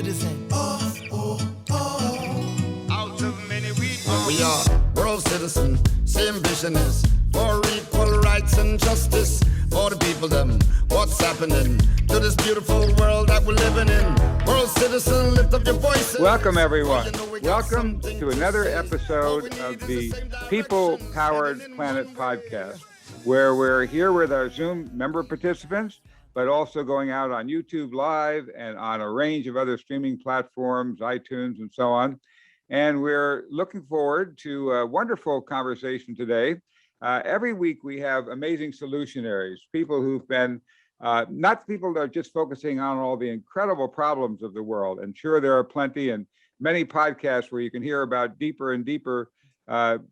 citizen. Out of many we are world citizen, same vision is for equal rights and justice for the people them. What's happening to this beautiful world that we're living in? World citizen, lift up your voices. Welcome everyone. Welcome to another episode of the People Powered Planet podcast, where we're here with our Zoom member participants, but also going out on YouTube Live and on a range of other streaming platforms, iTunes, and so on. And we're looking forward to a wonderful conversation today. Every week we have amazing solutionaries, people who've been, not people that are just focusing on all the incredible problems of the world. And sure, there are plenty and many podcasts where you can hear about deeper and deeper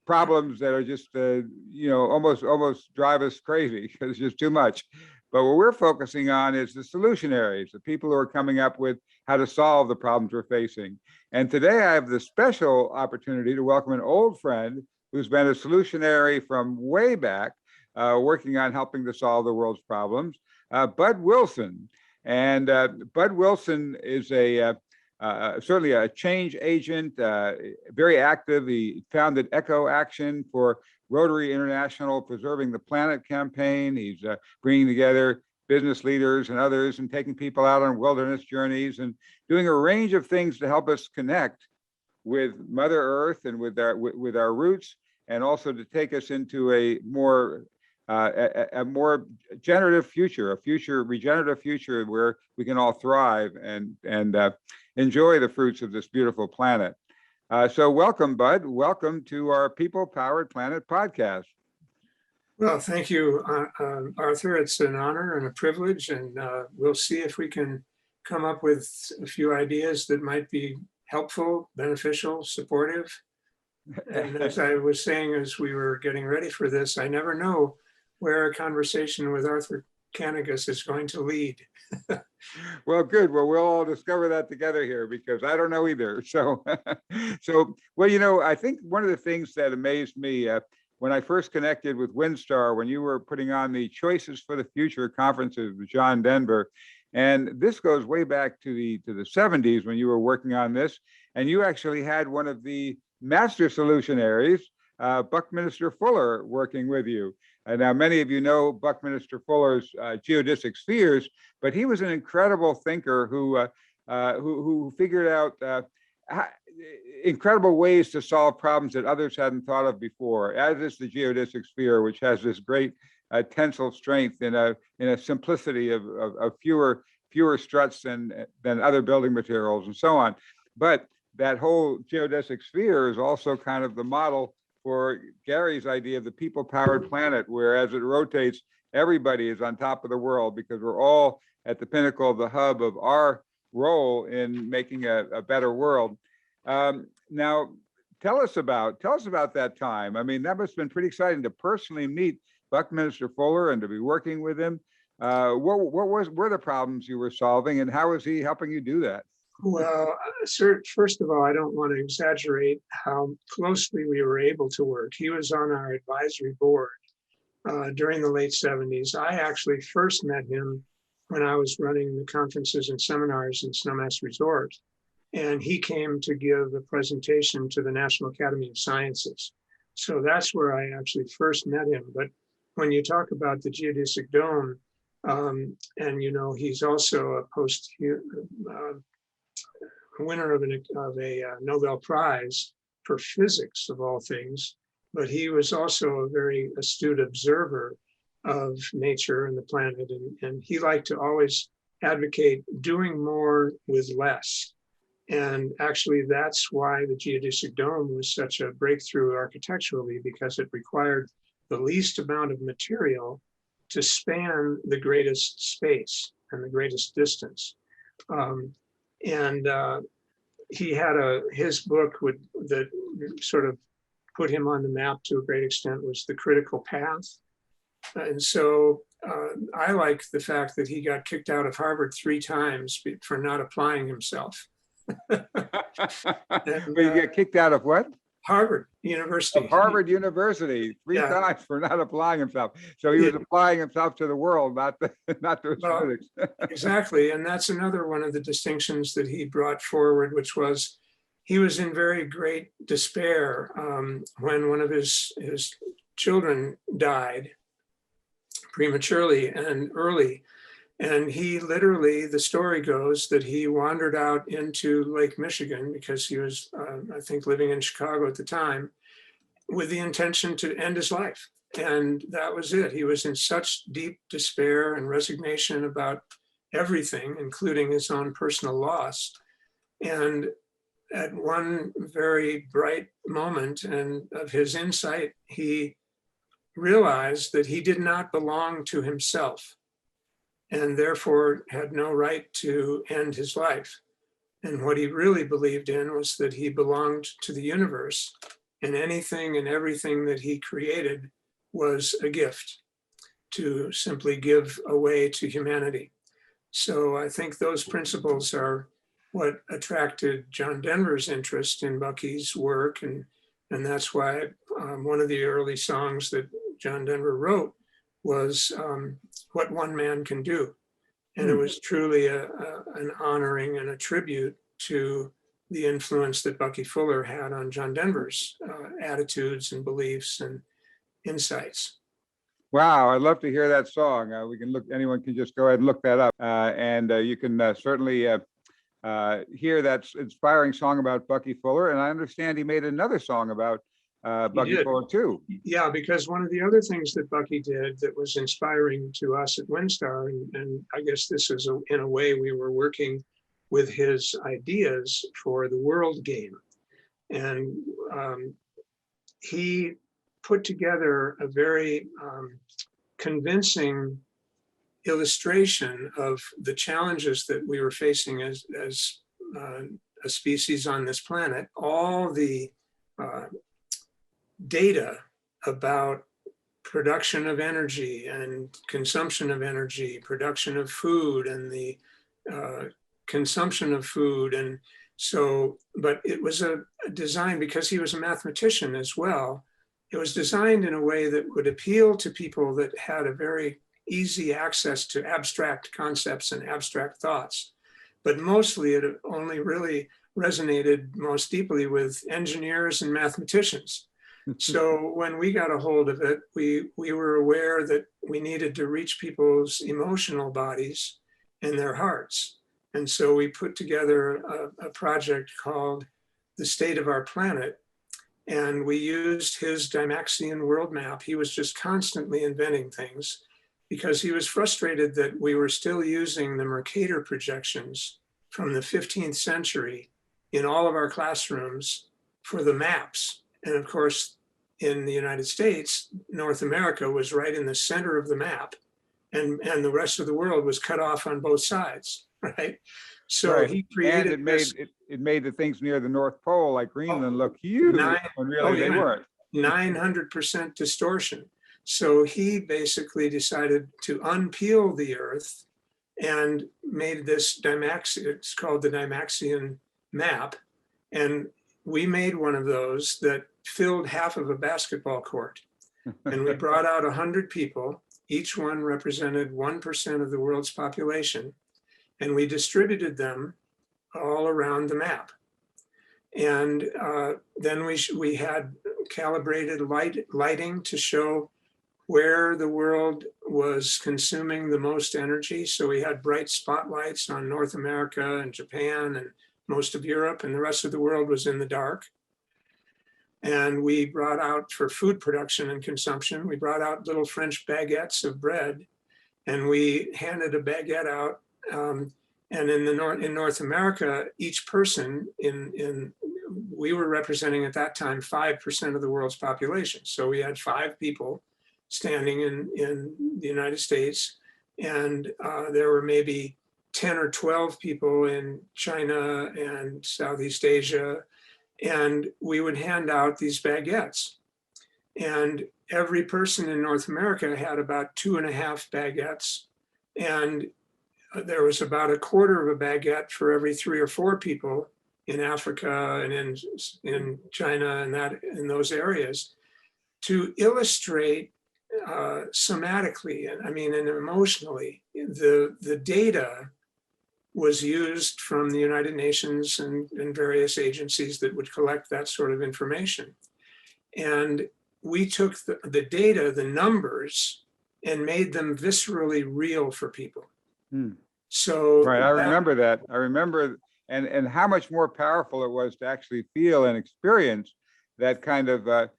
problems that are just, almost drive us crazy because it's just too much. But what we're focusing on is the solutionaries, the people who are coming up with how to solve the problems we're facing. And today I have the special opportunity to welcome an old friend who's been a solutionary from way back, working on helping to solve the world's problems, Bud Wilson. And Bud Wilson is certainly a change agent, very active. He founded Eco Action for Rotary International Preserving the Planet campaign. He's bringing together business leaders and others and taking people out on wilderness journeys and doing a range of things to help us connect with Mother Earth and with our roots, and also to take us into a more generative future, a regenerative future where we can all thrive and enjoy the fruits of this beautiful planet. So welcome, Bud. Welcome to our People Powered Planet podcast. Well, thank you, Arthur. It's an honor and a privilege, and we'll see if we can come up with a few ideas that might be helpful, beneficial, supportive. And as I was saying, as we were getting ready for this, I never know where a conversation with Arthur Kanigis is going to lead. Well, good. Well, we'll all discover that together here because I don't know either. So, I think one of the things that amazed me when I first connected with Windstar, when you were putting on the Choices for the Future conferences with John Denver, and this goes way back to the 70s when you were working on this, and you actually had one of the master solutionaries, Buckminster Fuller, working with you. Now, many of you know Buckminster Fuller's geodesic spheres, but he was an incredible thinker who figured out incredible ways to solve problems that others hadn't thought of before, as is the geodesic sphere, which has this great tensile strength in a simplicity of fewer struts than other building materials and so on. But that whole geodesic sphere is also kind of the model for Gary's idea of the people-powered planet, where as it rotates, everybody is on top of the world because we're all at the pinnacle of the hub of our role in making a better world. Now, tell us about that time. I mean, that must have been pretty exciting to personally meet Buckminster Fuller and to be working with him. What were the problems you were solving, and how was he helping you do that? Well, sir, first of all, I don't want to exaggerate how closely we were able to work. He was on our advisory board during the late 70s. I actually first met him when I was running the conferences and seminars in Snowmass Resort, and he came to give a presentation to the National Academy of Sciences. So that's where I actually first met him. But when you talk about the geodesic dome, and he's also a winner of a Nobel Prize for physics, of all things, but he was also a very astute observer of nature and the planet, and he liked to always advocate doing more with less. And actually, that's why the geodesic dome was such a breakthrough architecturally, because it required the least amount of material to span the greatest space and the greatest distance. He had his book that sort of put him on the map to a great extent was The Critical Path. And so I like the fact that he got kicked out of Harvard 3 times for not applying himself. You get kicked out of what? Harvard Of University. Harvard University, three Yeah. times for not applying himself. So he was applying himself to the world, not to his Well, critics. exactly. And that's another one of the distinctions that he brought forward, which was he was in very great despair when one of his children died prematurely and early. And he literally, the story goes that he wandered out into Lake Michigan because he was, I think, living in Chicago at the time, with the intention to end his life. And that was it. He was in such deep despair and resignation about everything, including his own personal loss. And at one very bright moment and of his insight, he realized that he did not belong to himself and therefore had no right to end his life. And what he really believed in was that he belonged to the universe, and anything and everything that he created was a gift to simply give away to humanity. So I think those principles are what attracted John Denver's interest in Bucky's work. And that's why one of the early songs that John Denver wrote was What One Man Can Do. And it was truly an honoring and a tribute to the influence that Bucky Fuller had on John Denver's attitudes and beliefs and insights. Wow, I'd love to hear that song. We can look, anyone can just go ahead and look that up. And you can certainly hear that inspiring song about Bucky Fuller. And I understand he made another song about Bucky Fuller too. Yeah, because one of the other things that Bucky did that was inspiring to us at Windstar, and I guess this is in a way we were working with his ideas for the world game. And he put together a very convincing illustration of the challenges that we were facing as a species on this planet. All the data about production of energy and consumption of energy, production of food and the consumption of food. And so, but it was a design, because he was a mathematician as well, it was designed in a way that would appeal to people that had a very easy access to abstract concepts and abstract thoughts. But mostly it only really resonated most deeply with engineers and mathematicians. So when we got a hold of it, we were aware that we needed to reach people's emotional bodies and their hearts. And so we put together a project called The State of Our Planet. And we used his Dymaxion world map. He was just constantly inventing things because he was frustrated that we were still using the Mercator projections from the 15th century in all of our classrooms for the maps. And of course, in the United States, North America was right in the center of the map, and the rest of the world was cut off on both sides, right? So right. He created it made the things near the North Pole, like Greenland, look huge, when really they weren't. 900% distortion. So he basically decided to unpeel the Earth and made this Dymaxion, it's called the Dymaxion map. And we made one of those that filled half of a basketball court. And we brought out 100 people, each one represented 1% of the world's population. And we distributed them all around the map. And then we had calibrated lighting to show where the world was consuming the most energy. So we had bright spotlights on North America and Japan and most of Europe, and the rest of the world was in the dark. And we brought out, for food production and consumption, we brought out little French baguettes of bread, and we handed a baguette out. And in North America, each person we were representing at that time 5% of the world's population. So we had 5 people standing in the United States, and there were maybe 10 or 12 people in China and Southeast Asia, and we would hand out these baguettes. And every person in North America had about 2.5 baguettes, and there was about 1/4 of a baguette for every 3 or 4 people in Africa and in China and in those areas to illustrate somatically, and I mean, and emotionally, the data was used from the United Nations and various agencies that would collect that sort of information. And we took the data, the numbers, and made them viscerally real for people. So right, I remember that. I remember, and how much more powerful it was to actually feel and experience that kind of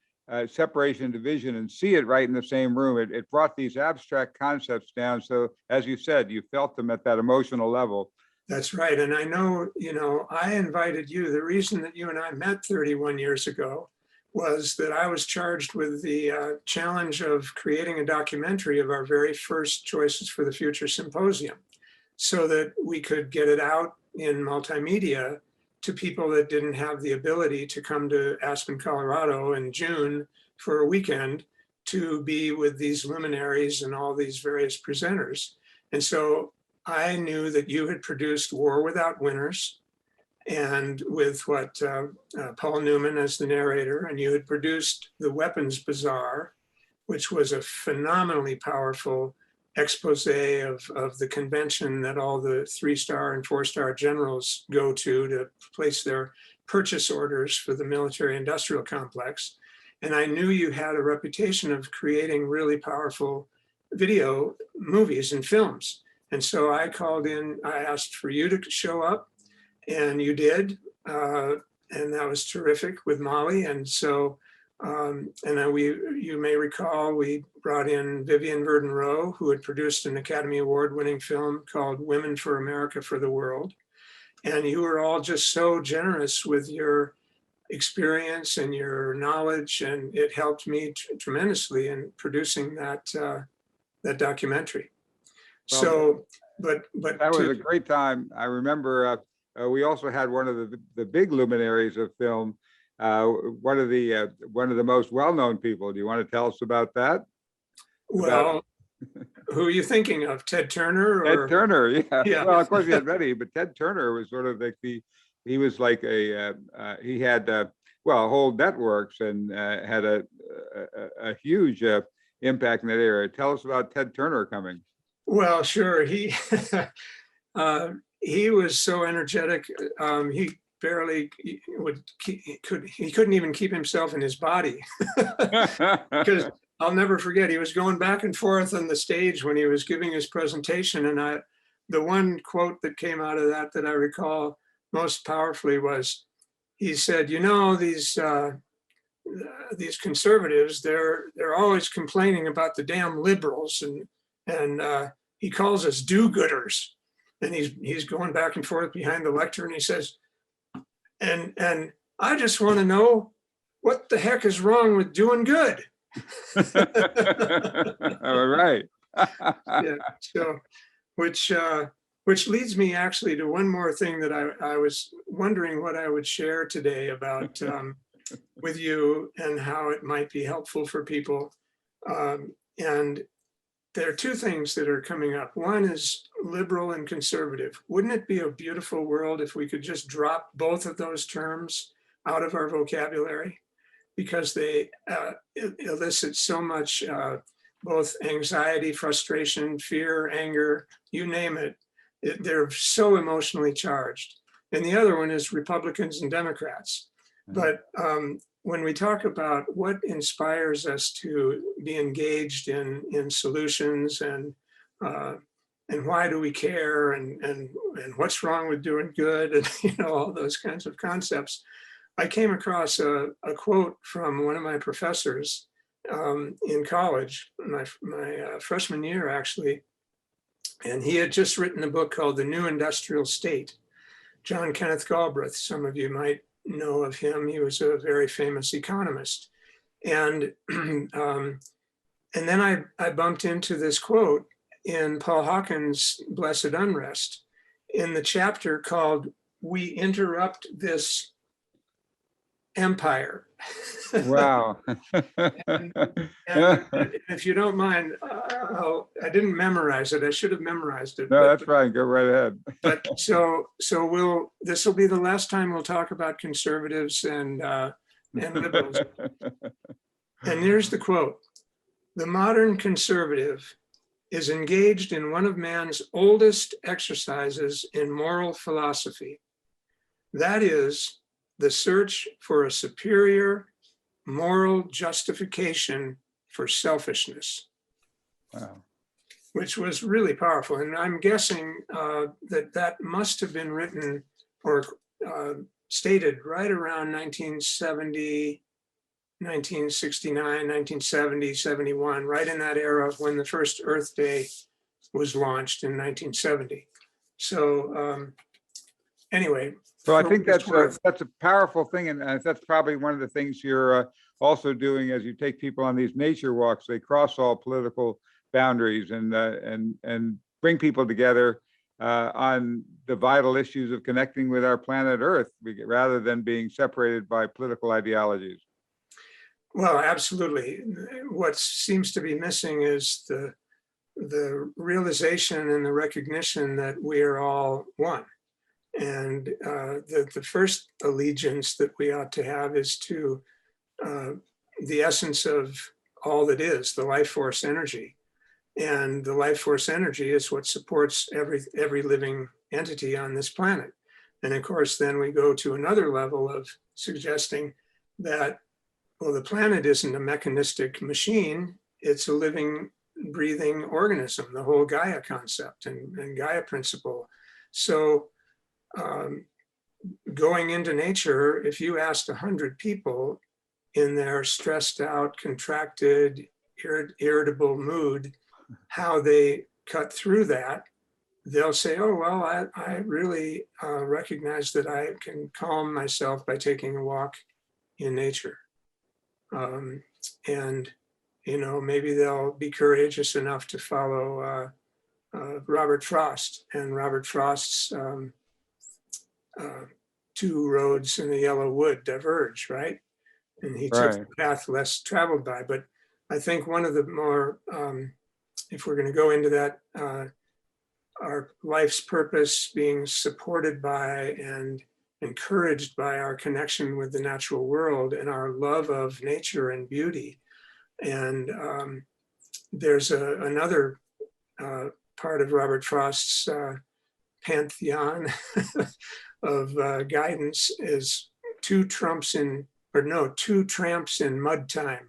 separation and division and see it right in the same room. It brought these abstract concepts down. So as you said, you felt them at that emotional level. That's right. And I know, I invited you. The reason that you and I met 31 years ago was that I was charged with the challenge of creating a documentary of our very first choices for the Future Symposium so that we could get it out in multimedia to people that didn't have the ability to come to Aspen, Colorado in June for a weekend to be with these luminaries and all these various presenters. And so I knew that you had produced War Without Winners, and with Paul Newman as the narrator, and you had produced The Weapons Bazaar, which was a phenomenally powerful expose of the convention that all the 3-star and 4-star generals go to place their purchase orders for the military industrial complex. And I knew you had a reputation of creating really powerful video movies and films. And so I called in, I asked for you to show up, and you did. And that was terrific with Molly. And so, you may recall, we brought in Vivian Verdon-Rowe, who had produced an Academy Award-winning film called Women for America for the World. And you were all just so generous with your experience and your knowledge, and it helped me tremendously in producing that documentary. Well, so, but that was a great time. I remember we also had one of the big luminaries of film, one of the most well-known people. Do you want to tell us about that? Well, who are you thinking of? Ted Turner? Ted Turner, yeah. Well, of course he had many, but Ted Turner was sort of like he was like he had whole networks and had a huge impact in that area. Tell us about Ted Turner coming. Well, sure. He was so energetic. He barely couldn't even keep himself in his body. Because I'll never forget, he was going back and forth on the stage when he was giving his presentation. And the one quote that came out of that I recall most powerfully was, he said, these conservatives, they're always complaining about the damn liberals, and he calls us do-gooders. And he's going back and forth behind the lectern, and he says, and I just want to know what the heck is wrong with doing good. All right. Yeah. So, which leads me actually to one more thing that I was wondering what I would share today about with you and how it might be helpful for people. And there are two things that are coming up. One is liberal and conservative. Wouldn't it be a beautiful world if we could just drop both of those terms out of our vocabulary? Because they elicit so much, both anxiety, frustration, fear, anger, you name it. They're so emotionally charged. And the other one is Republicans and Democrats. But when we talk about what inspires us to be engaged in solutions and why do we care and what's wrong with doing good and all those kinds of concepts, I came across a quote from one of my professors in college, my freshman year actually, and he had just written a book called The New Industrial State. John Kenneth Galbraith, some of you might know of him. He was a very famous economist. And then I bumped into this quote in Paul Hawkins' Blessed Unrest in the chapter called We Interrupt This empire. Wow. And if you don't mind, I didn't memorize it. I should have memorized it. No, that's fine. Go right ahead. But this will be the last time we'll talk about conservatives and liberals. And here's the quote: "The modern conservative is engaged in one of man's oldest exercises in moral philosophy. That is, the search for a superior moral justification for selfishness." Wow. Which was really powerful. And I'm guessing that must have been written or stated right around 1970, 1969, 1970, 71, right in that era when the first Earth Day was launched in 1970. So anyway. So I think that's a powerful thing, and that's probably one of the things you're also doing as you take people on these nature walks. They cross all political boundaries and bring people together on the vital issues of connecting with our planet Earth, rather than being separated by political ideologies. Well, absolutely. What seems to be missing is the realization and the recognition that we are all one. And the first allegiance that we ought to have is to the essence of all that is, the life force energy. And the life force energy is what supports every living entity on this planet. And of course, then we go to another level of suggesting that, well, the planet isn't a mechanistic machine, it's a living, breathing organism, the whole Gaia concept and Gaia principle. So going into nature, if you asked 100 people in their stressed out, contracted, irritable mood, how they cut through that, they'll say, oh, well, I really recognize that I can calm myself by taking a walk in nature. And, you know, maybe they'll be courageous enough to follow Robert Frost and Robert Frost's two roads in the Yellow Wood diverge, right? And he took the path less traveled by. But I think one of the more, if we're going to go into that, our life's purpose being supported by and encouraged by our connection with the natural world and our love of nature and beauty. And there's another part of Robert Frost's pantheon of guidance is two tramps in mud time.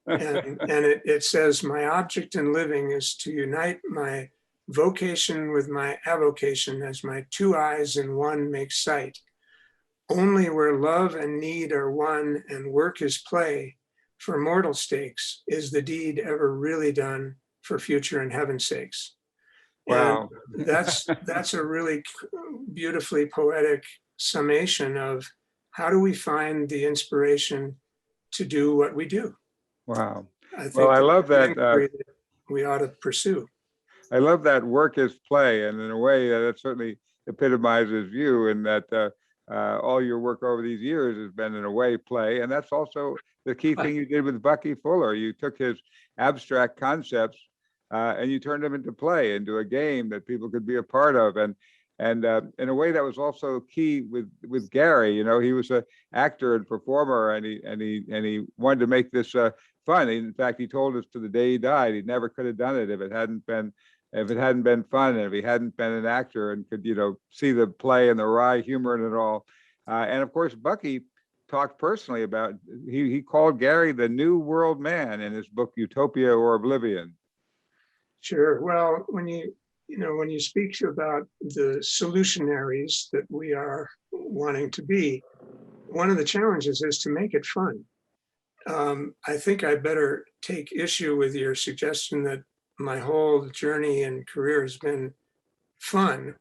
And it says, my object in living is to unite my vocation with my avocation as my two eyes in one make sight. Only where love and need are one and work is play, for mortal stakes, is the deed ever really done for future and heaven's sakes. Wow. And that's a really beautifully poetic summation of how do we find the inspiration to do what we do. Wow. Well, I love that we ought to pursue. I love that work is play, and in a way that certainly epitomizes you, in that all your work over these years has been in a way play, and that's also the key thing you did with Bucky Fuller. You took his abstract concepts and you turned them into play, into a game that people could be a part of, and in a way that was also key with Gary. You know, he was an actor and performer, and he wanted to make this fun. In fact, he told us to the day he died, he never could have done it if it hadn't been fun, and if he hadn't been an actor and could, you know, see the play and the wry humor in it all. And of course, Bucky talked personally about, he called Gary the new world man in his book, Utopia or Oblivion. Sure. Well, when you speak about the solutionaries that we are wanting to be, one of the challenges is to make it fun. I think I better take issue with your suggestion that my whole journey and career has been fun.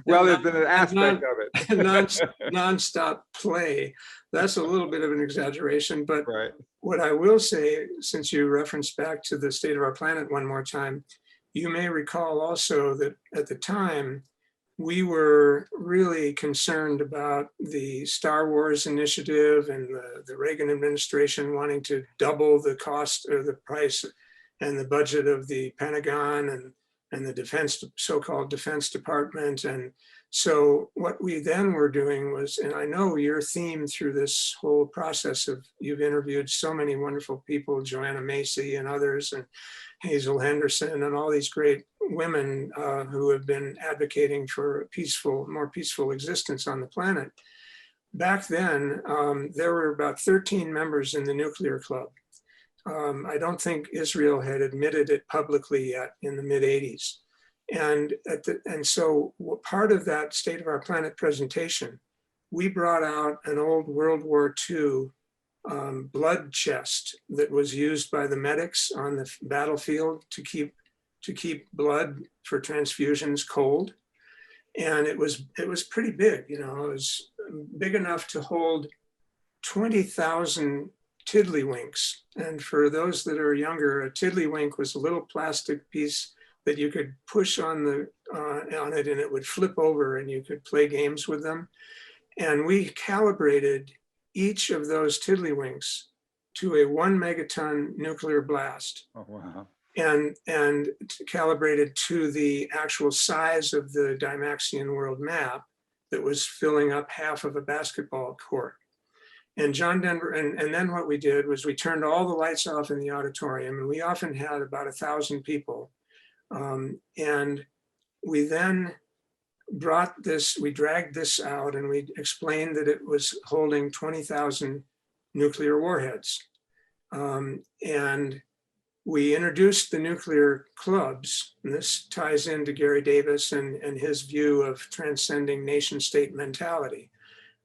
Well, there's been an aspect of it. Non-stop play. That's a little bit of an exaggeration, but right. What I will say, since you referenced back to the state of our planet one more time, you may recall also that at the time, we were really concerned about the Star Wars initiative and the Reagan administration wanting to double the cost or the price and the budget of the Pentagon and the defense, so-called Defense Department. And so what we then were doing was, and I know your theme through this whole process of, you've interviewed so many wonderful people, Joanna Macy and others, and Hazel Henderson and all these great women who have been advocating for a peaceful, more peaceful existence on the planet. Back then, there were about 13 members in the nuclear club. I don't think Israel had admitted it publicly yet in the mid-'80s. And so part of that State of Our Planet presentation, we brought out an old World War II blood chest that was used by the medics on the battlefield to keep blood for transfusions cold. And it was pretty big, you know, it was big enough to hold 20,000 tiddlywinks. And for those that are younger, a tiddlywink was a little plastic piece that you could push on it and it would flip over and you could play games with them. And we calibrated each of those tiddlywinks to a 1 megaton nuclear blast. Oh, wow. And calibrated to the actual size of the Dymaxion world map that was filling up half of a basketball court. And John Denver, and then what we did was we turned all the lights off in the auditorium, and we often had about 1,000 people. And we then we dragged this out and we explained that it was holding 20,000 nuclear warheads. And we introduced the nuclear clubs, and this ties into Gary Davis and his view of transcending nation state mentality.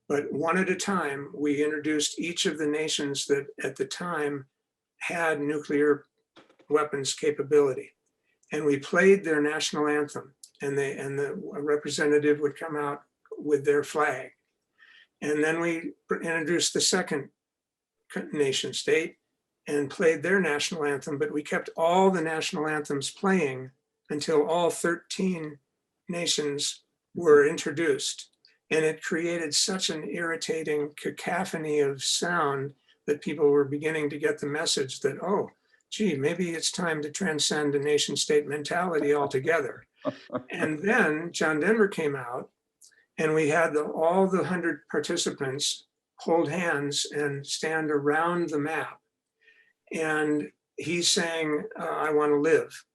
But one at a time, we introduced each of the nations that at the time had nuclear weapons capability. And we played their national anthem, and the representative would come out with their flag. And then we introduced the second nation state and played their national anthem, but we kept all the national anthems playing until all 13 nations were introduced. And it created such an irritating cacophony of sound that people were beginning to get the message that, oh, gee, maybe it's time to transcend a nation state mentality altogether. And then John Denver came out and we had all the 100 participants hold hands and stand around the map. And he's saying, I want to live.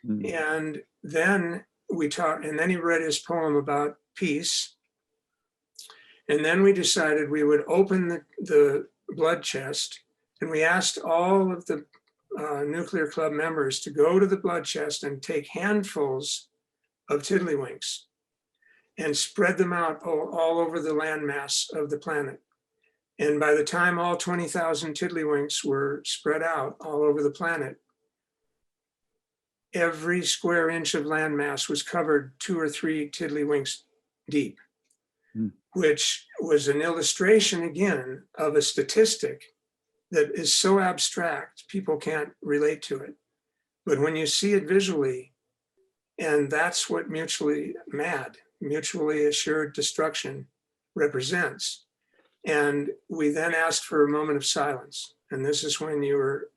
Mm. And then we talked, and then he read his poem about peace. And then we decided we would open the blood chest, and we asked all of the nuclear club members to go to the blood chest and take handfuls of tiddlywinks and spread them out all over the landmass of the planet. And by the time all 20,000 tiddlywinks were spread out all over the planet, every square inch of landmass was covered 2 or 3 tiddlywinks deep, which was an illustration again of a statistic that is so abstract, people can't relate to it. But when you see it visually, and that's what mutually assured destruction represents. And we then asked for a moment of silence. And this is when you were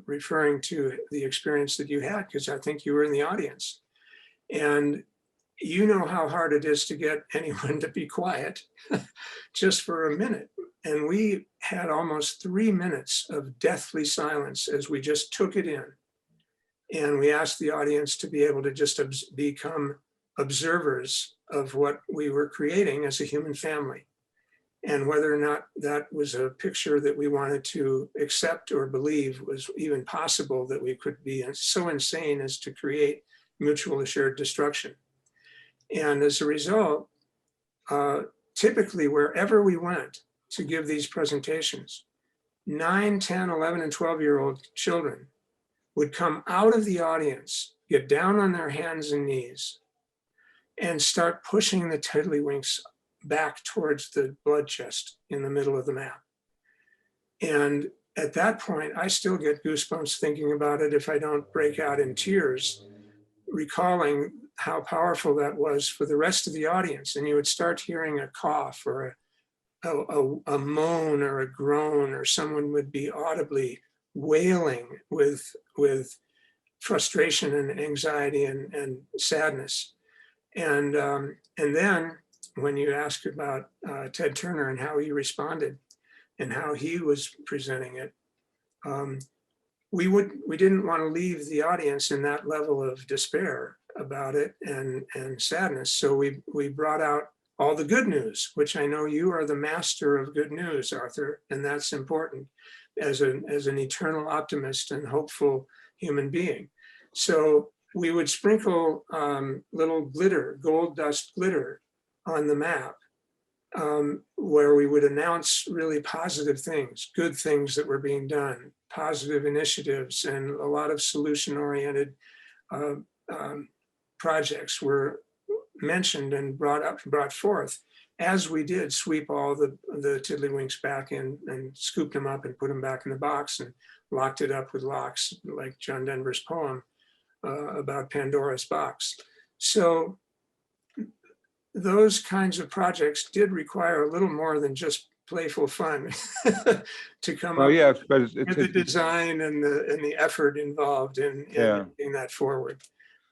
referring to the experience that you had, because I think you were in the audience. And you know how hard it is to get anyone to be quiet just for a minute. And we had almost 3 minutes of deathly silence as we just took it in. And we asked the audience to be able to just become observers of what we were creating as a human family. And whether or not that was a picture that we wanted to accept or believe was even possible, that we could be so insane as to create mutual assured destruction. And as a result, typically wherever we went to give these presentations, 9, 10, 11, and 12-year-old children would come out of the audience, get down on their hands and knees, and start pushing the tiddlywinks back towards the blood chest in the middle of the map. And at that point, I still get goosebumps thinking about it if I don't break out in tears, recalling how powerful that was for the rest of the audience. And you would start hearing a cough or a moan or a groan, or someone would be audibly wailing with frustration and anxiety and sadness. And then when you asked about Ted Turner and how he responded and how he was presenting it, we didn't want to leave the audience in that level of despair about it and sadness. So we brought out all the good news, which I know you are the master of good news, Arthur, and that's important as an eternal optimist and hopeful human being. So we would sprinkle little glitter, gold dust glitter on the map, where we would announce really positive things, good things that were being done, positive initiatives, and a lot of solution-oriented projects were mentioned and brought forth, as we did sweep all the tiddlywinks back in and scooped them up and put them back in the box and locked it up with locks, like John Denver's poem about Pandora's box. So those kinds of projects did require a little more than just playful fun to come up but with the design and the effort involved in moving that forward.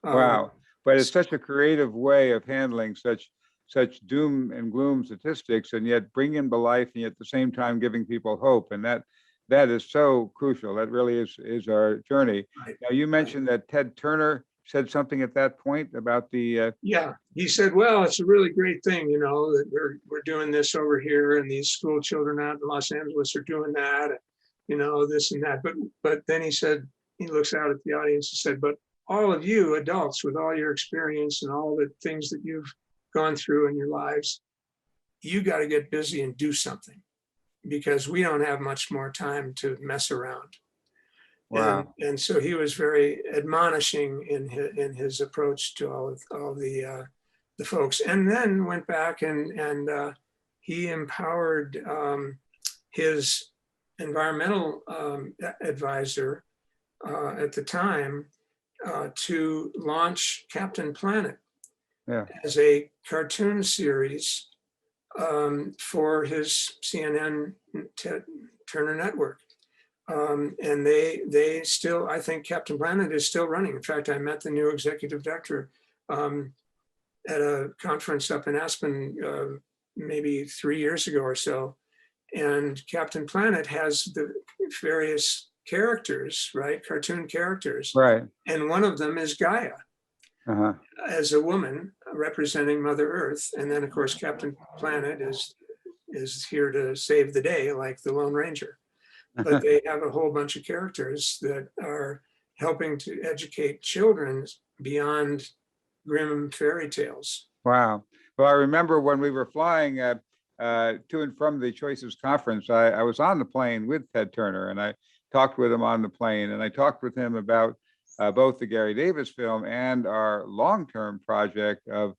Wow. But it's such a creative way of handling such doom and gloom statistics, and yet bring them to life, and yet at the same time giving people hope. And that is so crucial. That really is our journey. Right. Now, you mentioned that Ted Turner said something at that point about the yeah, he said, well, it's a really great thing, that we're doing this over here, and these school children out in Los Angeles are doing that, and, this and that. But then he said, he looks out at the audience and said, but all of you adults with all your experience and all the things that you've gone through in your lives, you got to get busy and do something, because we don't have much more time to mess around. Wow. And so he was very admonishing in his approach to all the folks, and then went back and he empowered his environmental advisor at the time to launch Captain Planet as a cartoon series for his CNN Turner network. And they still, I think Captain Planet is still running. In fact, I met the new executive director at a conference up in Aspen maybe 3 years ago or so. And Captain Planet has the various characters, right? Cartoon characters. Right. And one of them is Gaia as a woman representing Mother Earth. And then, of course, Captain Planet is here to save the day, like the Lone Ranger. But they have a whole bunch of characters that are helping to educate children beyond grim fairy tales. Wow. Well, I remember when we were flying to and from the Choices Conference, I was on the plane with Ted Turner, and I talked with him on the plane, and I talked with him about both the Gary Davis film and our long-term project of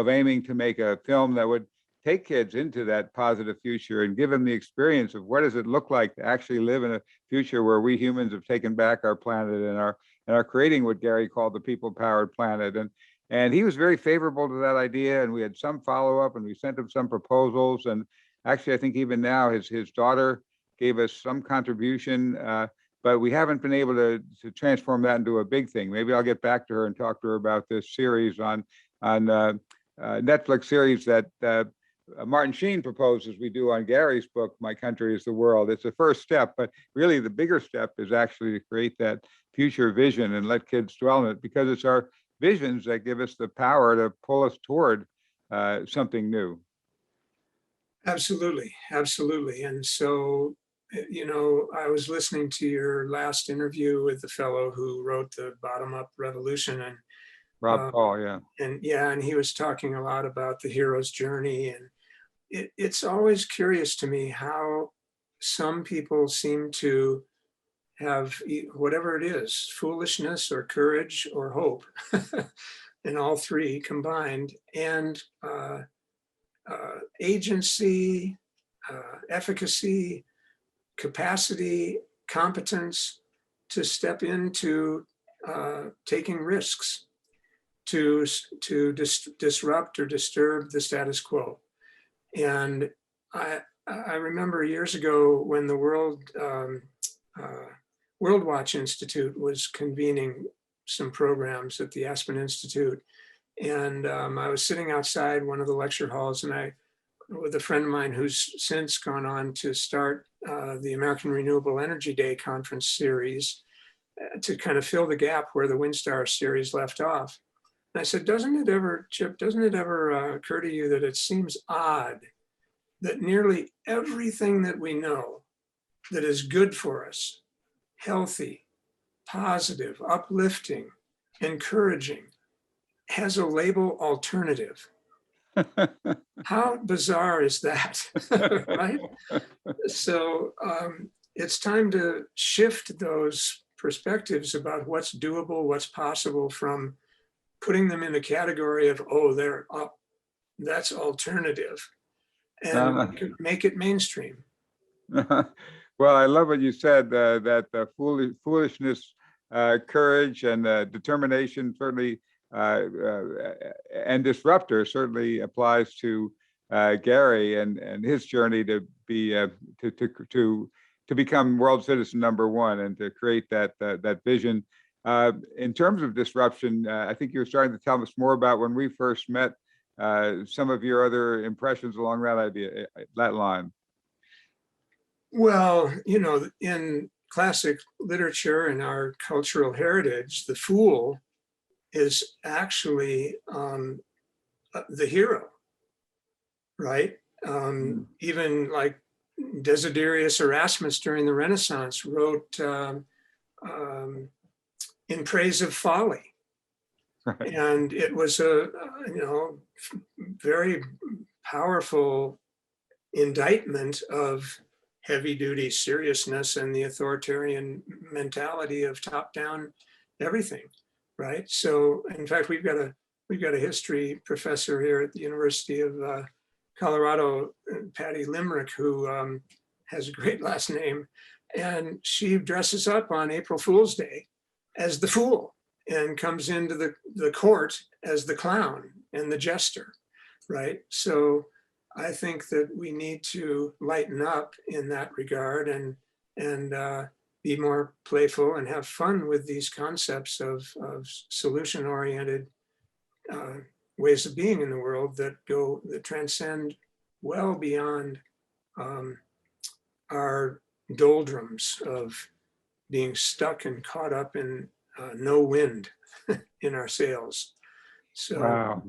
aiming to make a film that would take kids into that positive future and give them the experience of what does it look like to actually live in a future where we humans have taken back our planet and are creating what Gary called the people-powered planet. And he was very favorable to that idea, and we had some follow-up, and we sent him some proposals. And actually, I think even now his daughter gave us some contribution, but we haven't been able to transform that into a big thing. Maybe I'll get back to her and talk to her about this series on Netflix series that Martin Sheen proposes we do on Gary's book, My Country is the World. It's the first step, but really the bigger step is actually to create that future vision and let kids dwell in it, because it's our visions that give us the power to pull us toward something new. Absolutely, absolutely. And so, I was listening to your last interview with the fellow who wrote the Bottom Up Revolution, and Rob Paul, yeah. And he was talking a lot about the hero's journey. And it's always curious to me how some people seem to have whatever it is, foolishness or courage or hope, and all three combined, and agency, efficacy, capacity, competence to step into taking risks. to disrupt or disturb the status quo. And I remember years ago when the World Watch Institute was convening some programs at the Aspen Institute. And I was sitting outside one of the lecture halls, and with a friend of mine who's since gone on to start the American Renewable Energy Day conference series to kind of fill the gap where the Windstar series left off. And I said, Chip, doesn't it ever occur to you that it seems odd that nearly everything that we know that is good for us, healthy, positive, uplifting, encouraging, has a label alternative? How bizarre is that, right? So it's time to shift those perspectives about what's doable, what's possible, from putting them in a category of, oh, they're up, that's alternative, and make it mainstream. Well, I love what you said, that foolishness, courage, and determination certainly, and disruptor certainly applies to Gary and his journey to be to become world citizen #1 and to create that vision. In terms of disruption, I think you were starting to tell us more about when we first met. Some of your other impressions along that line. Well, in classic literature and our cultural heritage, the fool is actually the hero, right? Even like Desiderius Erasmus during the Renaissance wrote in praise of folly. Right. And it was a very powerful indictment of heavy-duty seriousness and the authoritarian mentality of top-down everything, right? So, in fact, we've got a history professor here at the University of Colorado, Patty Limerick, who has a great last name, and she dresses up on April Fool's Day as the fool and comes into the court as the clown and the jester, right? So I think that we need to lighten up in that regard and be more playful and have fun with these concepts of solution-oriented ways of being in the world that transcend well beyond our doldrums of being stuck and caught up in no wind in our sails. So, wow,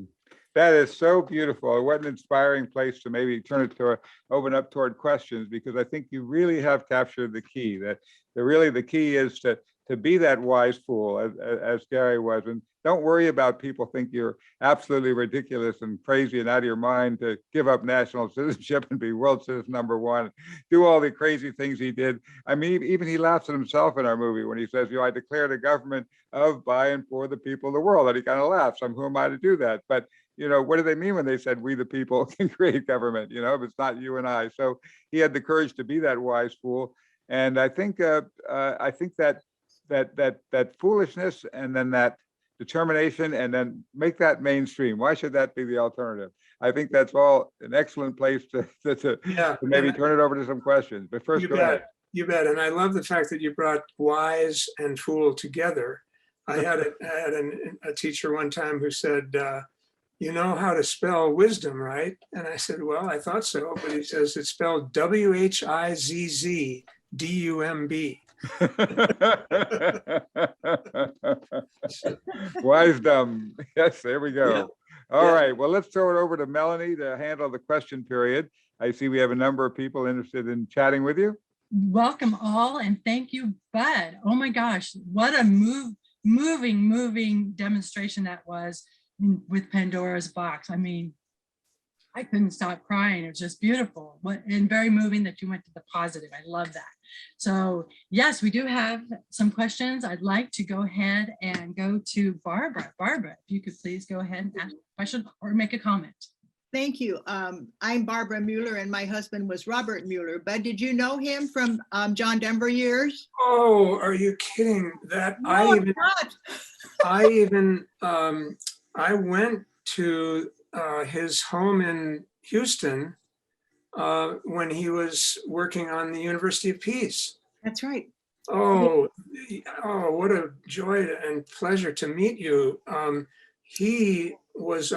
that is so beautiful. What an inspiring place to maybe turn it to open up toward questions, because I think you really have captured the key. That the key is to be that wise fool, as Gary was, and don't worry about people think you're absolutely ridiculous and crazy and out of your mind to give up national citizenship and be world citizen #1, do all the crazy things he did. I mean, even he laughs at himself in our movie when he says, I declared a government of, by, and for the people of the world. And he kind of laughs. Who am I to do that? But what do they mean when they said we the people can create government? If it's not you and I. So he had the courage to be that wise fool. And I think that foolishness and then that determination and then make that mainstream. Why should that be the alternative? I think that's all an excellent place to maybe turn it over to some questions. But first, you bet. You bet. And I love the fact that you brought wise and fool together. I had a teacher one time who said, you know how to spell wisdom, right? And I said, well, I thought so. But he says it's spelled WHIZZDUMB. Wisdom. Yes, there we go. Yeah. All right. Well, let's throw it over to Melanie to handle the question period. I see we have a number of people interested in chatting with you. Welcome all, and thank you, Bud. Oh my gosh, what a moving demonstration that was with Pandora's box. I mean, I couldn't stop crying. It was just beautiful and very moving that you went to the positive. I love that. So yes, we do have some questions. I'd like to go ahead and go to Barbara. Barbara, if you could please go ahead and ask a question or make a comment. Thank you. I'm Barbara Mueller and my husband was Robert Mueller. But did you know him from John Denver years? Oh, are you kidding? That No, I'm not. I went to his home in Houston when he was working on the University of Peace. That's right. Oh, what a joy and pleasure to meet you. He was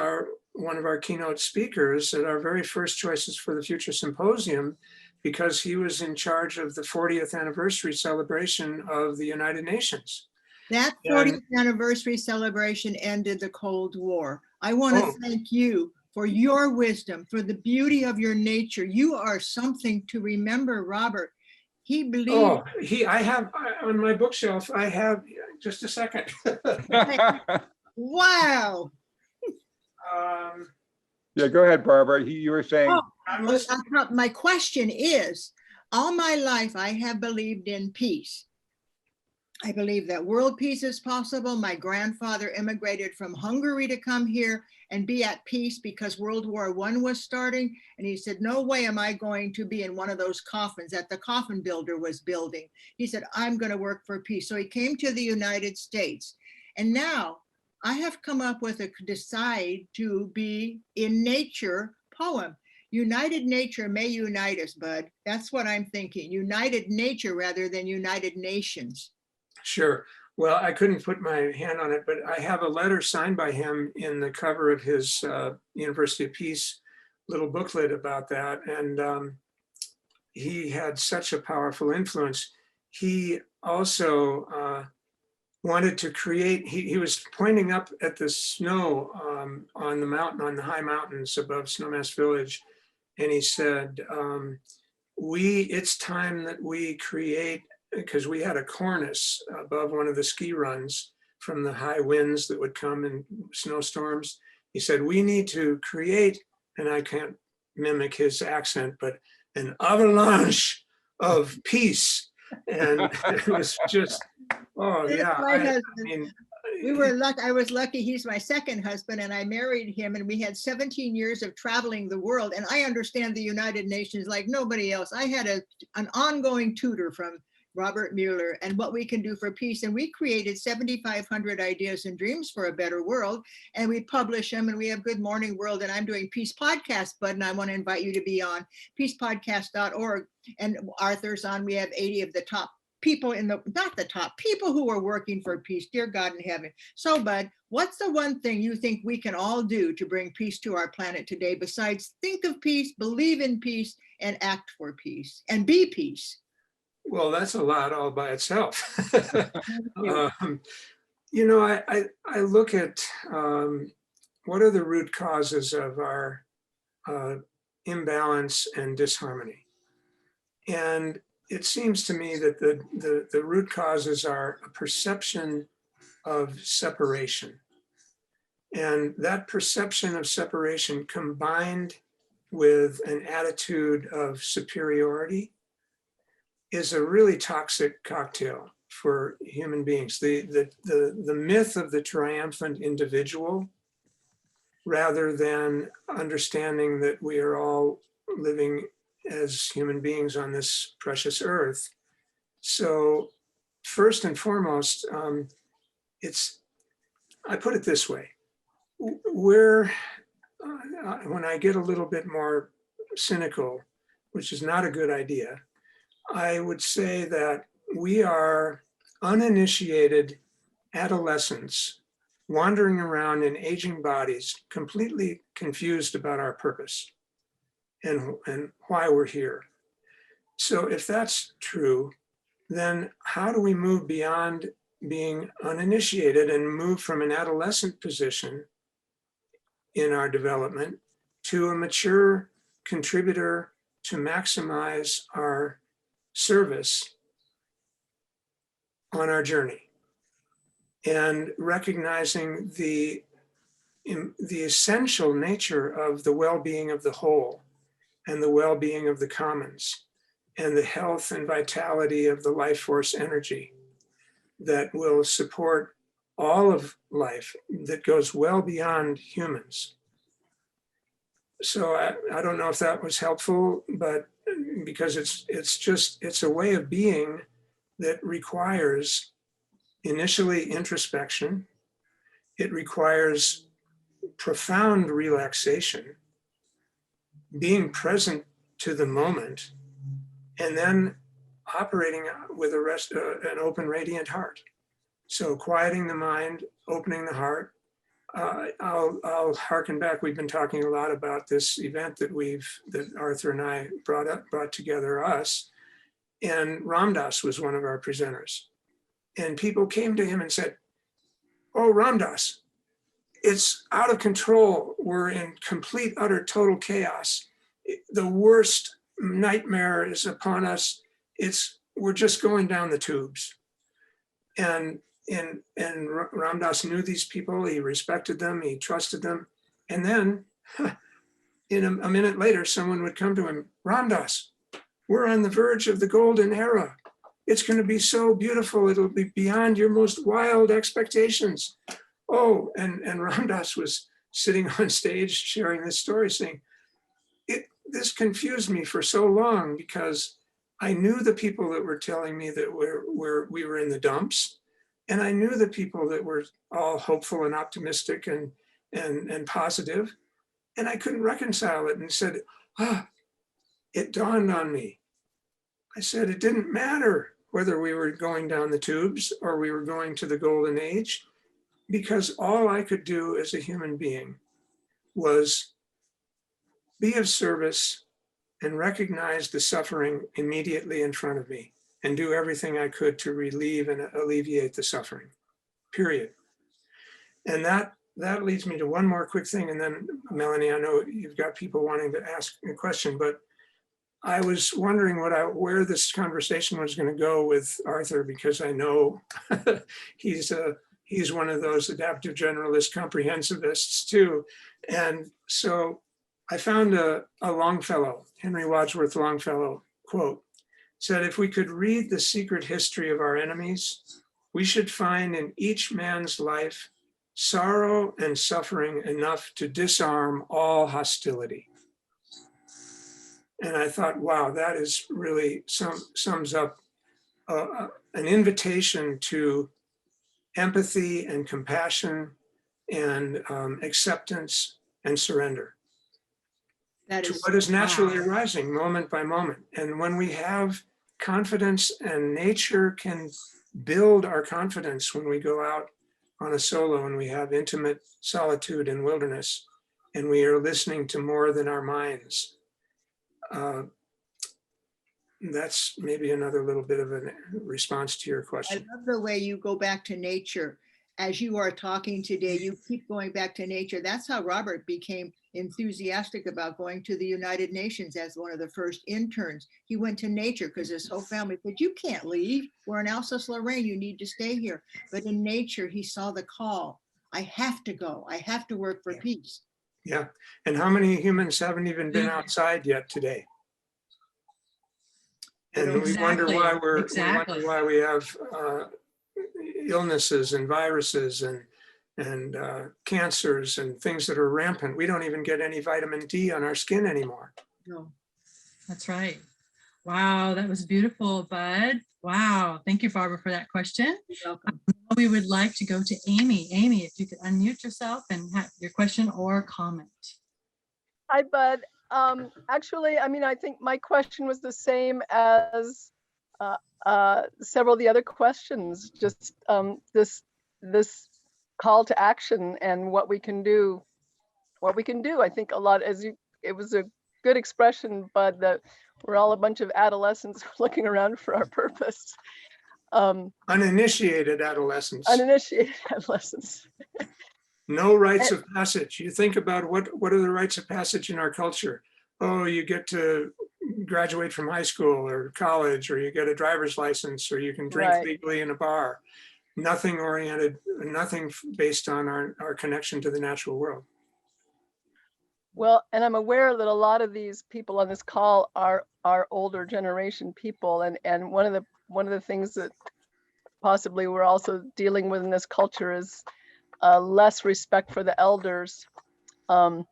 one of our keynote speakers at our very first choices for the Future Symposium, because he was in charge of the 40th anniversary celebration of the United Nations. That 40th anniversary celebration ended the Cold War. I want to thank you for your wisdom, for the beauty of your nature. You are something to remember, Robert. He believed. I have on my bookshelf, I have, just a second. Wow. Yeah, go ahead, Barbara. You were saying. My question is, all my life I have believed in peace. I believe that world peace is possible. My grandfather immigrated from Hungary to come here and be at peace because World War I was starting. And he said, no way am I going to be in one of those coffins that the coffin builder was building. He said, I'm going to work for peace. So he came to the United States. And now I have come up with a decide to be in nature poem. United nature may unite us, bud. That's what I'm thinking. United nature rather than United Nations. Sure. Well, I couldn't put my hand on it, but I have a letter signed by him in the cover of his University of Peace little booklet about that. And he had such a powerful influence. He also wanted to create, he was pointing up at the snow on the mountain, on the high mountains above Snowmass Village. And he said, it's time that we create, because we had a cornice above one of the ski runs from the high winds that would come in snowstorms. He said, we need to create, and I can't mimic his accent, but an avalanche of peace. And it was just, we were lucky. I was lucky. He's my second husband, and I married him, and we had 17 years of traveling the world. And I understand the United Nations like nobody else. I had an ongoing tutor from Robert Mueller and what we can do for peace. And we created 7,500 ideas and dreams for a better world. And we publish them, and we have Good Morning World, and I'm doing Peace Podcast, Bud, and I want to invite you to be on peacepodcast.org. And Arthur's on. We have 80 of the top people people who are working for peace, dear God in heaven. So, Bud, what's the one thing you think we can all do to bring peace to our planet today besides think of peace, believe in peace, and act for peace, and be peace? Well, that's a lot all by itself. I look at what are the root causes of our imbalance and disharmony. And it seems to me that the root causes are a perception of separation. And that perception of separation combined with an attitude of superiority is a really toxic cocktail for human beings. The myth of the triumphant individual, rather than understanding that we are all living as human beings on this precious earth. So first and foremost, I put it this way, when I get a little bit more cynical, which is not a good idea, I would say that we are uninitiated adolescents wandering around in aging bodies, completely confused about our purpose and why we're here. So if that's true, then how do we move beyond being uninitiated and move from an adolescent position in our development to a mature contributor to maximize our service on our journey, and recognizing the essential nature of the well-being of the whole and the well-being of the commons and the health and vitality of the life force energy that will support all of life, that goes well beyond humans. So I don't know if that was helpful, but because it's a way of being that requires initially introspection. It requires profound relaxation, being present to the moment, and then operating with an open, radiant heart. So quieting the mind, opening the heart. I'll harken back. We've been talking a lot about this event that Arthur and I brought together us, and Ram Dass was one of our presenters. And people came to him and said, "Oh, Ram Dass, it's out of control. We're in complete, utter, total chaos. The worst nightmare is upon us. We're just going down the tubes." And Ram Dass knew these people. He respected them. He trusted them. And then, in a minute later, someone would come to him, "Ram Dass, we're on the verge of the golden era. It's going to be so beautiful. It'll be beyond your most wild expectations." Oh, and Ram Dass was sitting on stage sharing this story, saying, "This confused me for so long because I knew the people that were telling me that we were in the dumps, and I knew the people that were all hopeful and optimistic and positive, and I couldn't reconcile it." And said, "It dawned on me." I said, "It didn't matter whether we were going down the tubes or we were going to the golden age, because all I could do as a human being was be of service and recognize the suffering immediately in front of me and do everything I could to relieve and alleviate the suffering, period." And that leads me to one more quick thing. And then, Melanie, I know you've got people wanting to ask a question, but I was wondering where this conversation was going to go with Arthur, because I know he's one of those adaptive generalist comprehensivists too. And so I found a Longfellow, Henry Wadsworth Longfellow quote, said, "If we could read the secret history of our enemies, we should find in each man's life sorrow and suffering enough to disarm all hostility." And I thought, wow, that is really sums up an invitation to empathy and compassion and acceptance and surrender to what is naturally arising moment by moment. And when we have confidence, and nature can build our confidence when we go out on a solo and we have intimate solitude and wilderness, and we are listening to more than our minds. That's maybe another little bit of a response to your I question. love the way you go back to nature. As you are talking today, you keep going back to nature. That's how Robert became enthusiastic about going to the United Nations as one of the first interns. He went to nature because his whole family said, "You can't leave. We're in Alsace-Lorraine. You need to stay here." But in nature, he saw the call. I have to go. I have to work for peace. Yeah. And how many humans haven't even been outside yet today? And we wonder why we wonder why we have illnesses and viruses and cancers and things that are rampant. We don't even get any vitamin D on our skin anymore. No. That's right. Wow, that was beautiful, Bud. Wow. Thank you, Barbara, for that question. You're welcome. We would like to go to Amy. Amy, if you could unmute yourself and have your question or comment. Hi, Bud. Actually, I mean, I think my question was the same as several of the other questions. Just this call to action and what we can do. I think a lot, it was a good expression, Bud, that we're all a bunch of adolescents looking around for our purpose. Uninitiated adolescents. Uninitiated adolescents. No rites of passage. You think about what are the rites of passage in our culture? Oh, you get to graduate from high school or college, or you get a driver's license, or you can drink legally in a bar. Nothing oriented, nothing based on our connection to the natural world. Well, and I'm aware that a lot of these people on this call are older generation people, and one of the things that possibly we're also dealing with in this culture is less respect for the elders, and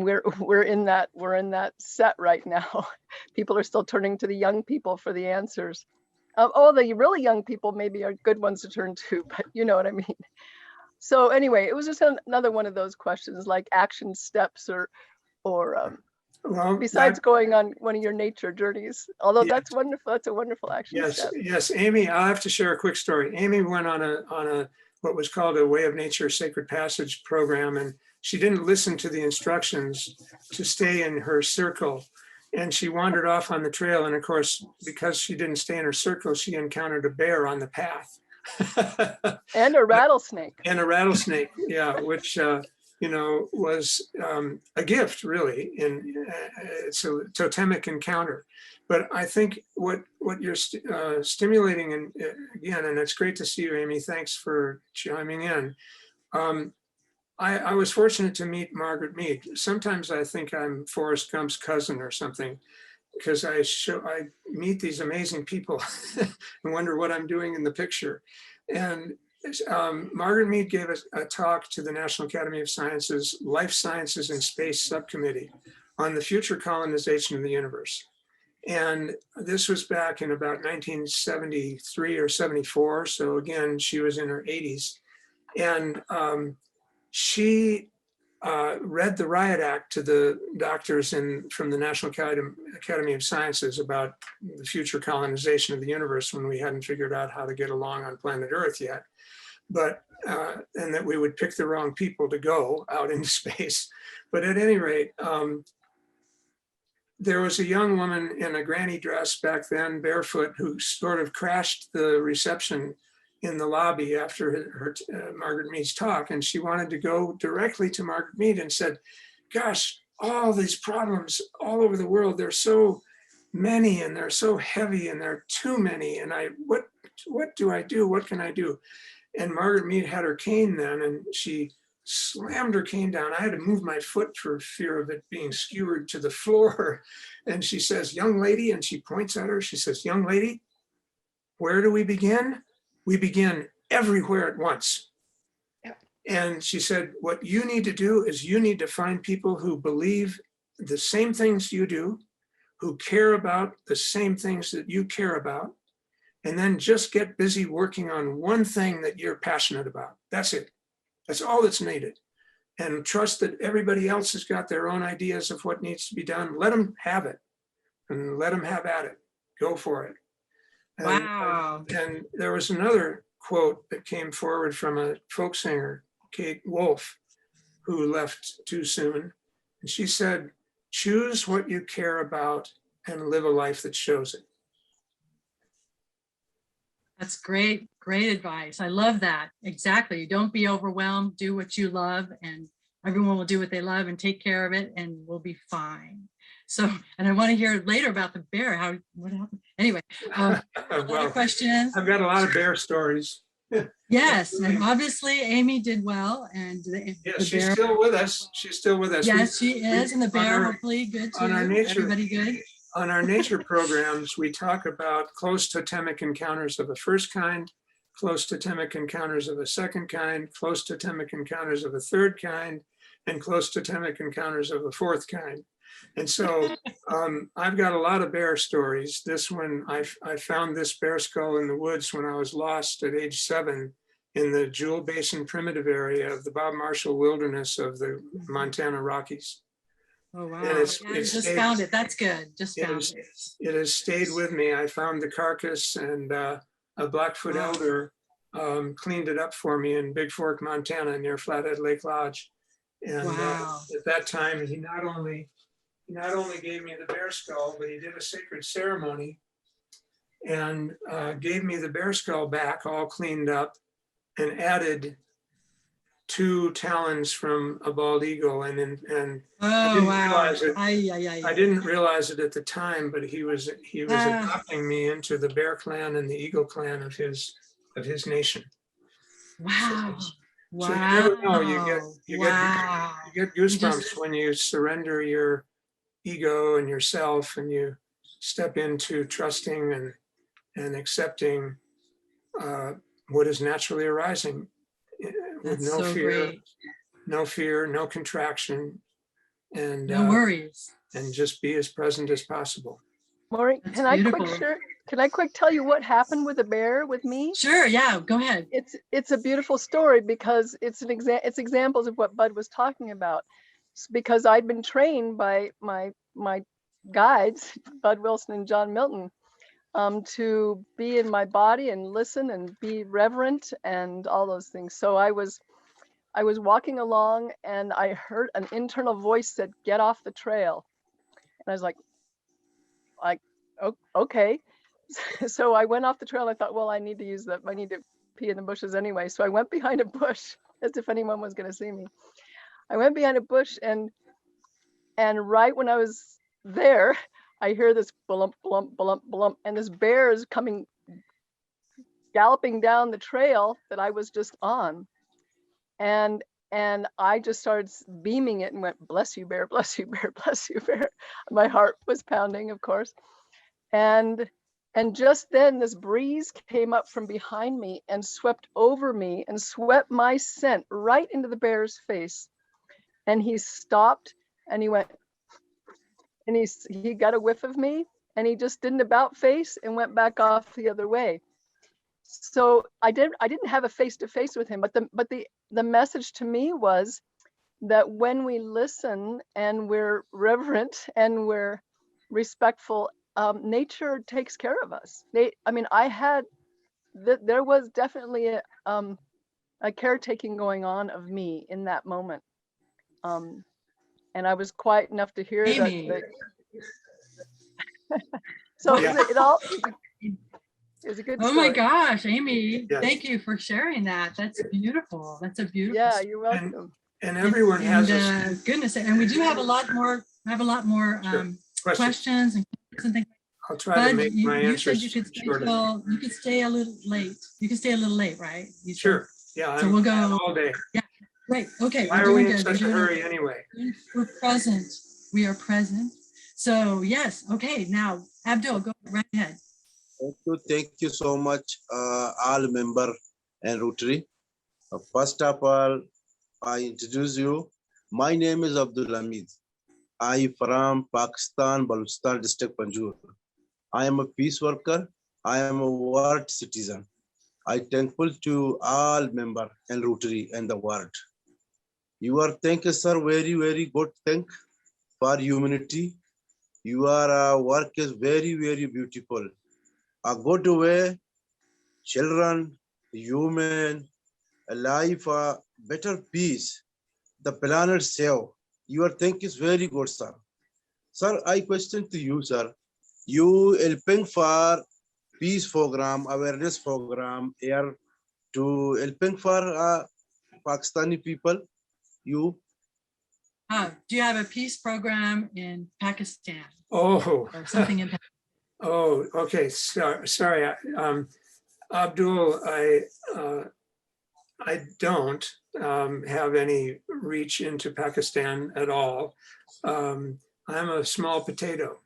we're in that set right now. People are still turning to the young people for the answers. The really young people maybe are good ones to turn to, but you know what I mean. So anyway, it was just another one of those questions, like action steps or Well, besides going on one of your nature journeys. Although Yes. that's wonderful. That's a wonderful action yes, step. yes, Amy, I'll have to share a quick story. Amy went on a what was called a Way of Nature Sacred Passage program, and she didn't listen to the instructions to stay in her circle. And she wandered off on the trail. And of course, because she didn't stay in her circle, she encountered a bear on the path. And a rattlesnake. And a rattlesnake, yeah, which, was a gift, really. And it's a totemic encounter. But I think what you're stimulating, and again, and it's great to see you, Amy. Thanks for chiming in. I was fortunate to meet Margaret Mead. Sometimes I think I'm Forrest Gump's cousin or something, because I meet these amazing people and wonder what I'm doing in the picture. And Margaret Mead gave a talk to the National Academy of Sciences Life Sciences and Space Subcommittee on the future colonization of the universe. And this was back in about 1973 or 74. So again, she was in her 80s. And she read the Riot Act to the doctors from the National Academy of Sciences about the future colonization of the universe, when we hadn't figured out how to get along on planet Earth yet. But, and that we would pick the wrong people to go out into space. But at any rate, there was a young woman in a granny dress back then, barefoot, who sort of crashed the reception in the lobby after her Margaret Mead's talk. And she wanted to go directly to Margaret Mead and said, gosh, all these problems all over the world, there's so many and they're so heavy and there are too many. And what do I do? What can I do? And Margaret Mead had her cane then, and she slammed her cane down. I had to move my foot for fear of it being skewered to the floor. And she says, young lady, and she points at her, she says, young lady, where do we begin? We begin everywhere at once. Yep. And she said, what you need to do is you need to find people who believe the same things you do, who care about the same things that you care about, and then just get busy working on one thing that you're passionate about. That's it. That's all that's needed. And trust that everybody else has got their own ideas of what needs to be done. Let them have it and let them have at it. Go for it. Wow. And there was another quote that came forward from a folk singer, Kate Wolf, who left too soon. And she said, choose what you care about and live a life that shows it. That's great, great advice. I love that. Exactly. Don't be overwhelmed. Do what you love, and everyone will do what they love and take care of it, and we'll be fine. So, and I want to hear later about the bear. What happened? Anyway, Well, other questions? I've got a lot of bear stories. Yes, and obviously Amy did well, and She's still with us. She's still with us. Yes, she is, and the bear hopefully good too. On our nature, everybody good. On our nature programs, we talk about close totemic encounters of a first kind, close totemic encounters of a second kind, close totemic encounters of a third kind, and close totemic encounters of a fourth kind. And so I've got a lot of bear stories. This one, I found this bear skull in the woods when I was lost at age 7 in the Jewel Basin primitive area of the Bob Marshall Wilderness of the Montana Rockies. Oh, wow. And Just found it. That's good. Just found it. It has stayed with me. I found the carcass, and a Blackfoot elder cleaned it up for me in Big Fork, Montana, near Flathead Lake Lodge. And at that time, he not only gave me the bear skull, but he did a sacred ceremony and gave me the bear skull back all cleaned up, and added 2 talons from a bald eagle. And I didn't realize it. I didn't realize it at the time, but he was adopting me into the Bear Clan and the Eagle Clan of his nation. Wow. So Wow. you never know. You get goosebumps when you surrender your ego and yourself, and you step into trusting and accepting what is naturally arising with no fear, no fear, no contraction, and no worries, and just be as present as possible. Maureen, can I quick share? Can I quick tell you what happened with the bear with me? Sure, yeah, go ahead. It's a beautiful story because it's examples of what Bud was talking about. Because I'd been trained by my guides, Bud Wilson and John Milton, to be in my body and listen and be reverent and all those things. So I was walking along and I heard an internal voice said, "Get off the trail." And I was like, oh, okay. So I went off the trail. I thought, well, I need to pee in the bushes anyway. So I went behind a bush as if anyone was going to see me. I went behind a bush and right when I was there, I hear this blump, blump, blump, blump, and this bear is coming, galloping down the trail that I was just on. And I just started beaming it and went, "Bless you, bear, bless you, bear, bless you, bear." My heart was pounding, of course. And just then this breeze came up from behind me and swept over me and swept my scent right into the bear's face. And he stopped and he went, and he got a whiff of me and he just didn't about face and went back off the other way. So I didn't have a face-to-face with him, but the message to me was that when we listen and we're reverent and we're respectful, nature takes care of us. There was definitely a caretaking going on of me in that moment. And I was quiet enough to hear Amy. that. So Yeah. it was a good Oh story. my gosh, Amy, Yes. thank you for sharing that. That's beautiful. That's a beautiful. Yeah, story. you're welcome. And everyone has a Goodness, and we do have a lot more. Sure. question. Questions and things. I'll try to Bud, make my you said answers you could stay shorter. you could stay a little late. You could stay a little late, right? You said. Sure. Yeah, So I'm we'll go all day. Great. Okay. Why we're are we doing in good. such a We're doing hurry okay. anyway? We're present. We are present. So yes. Okay. Now, Abdul, go right ahead. Thank you so much, all member and Rotary. First of all, I introduce you. My name is Abdul Hamid. I from Pakistan, Balochistan district, Panjshir. I am a peace worker. I am a world citizen. I thankful to all member and Rotary and the world. Your thank you, sir, very, very good thank for humanity. Your work is very, very beautiful. A good way, children, human, a life, a better peace, the planet save. Your thank is very good, sir. Sir, I question to you, sir. You helping for peace program, awareness program here to helping for Pakistani people. You Do you have a peace program in Pakistan Oh, or something in Pakistan? oh, okay. Sorry. Abdul, I don't have any reach into Pakistan at all. I'm a small potato.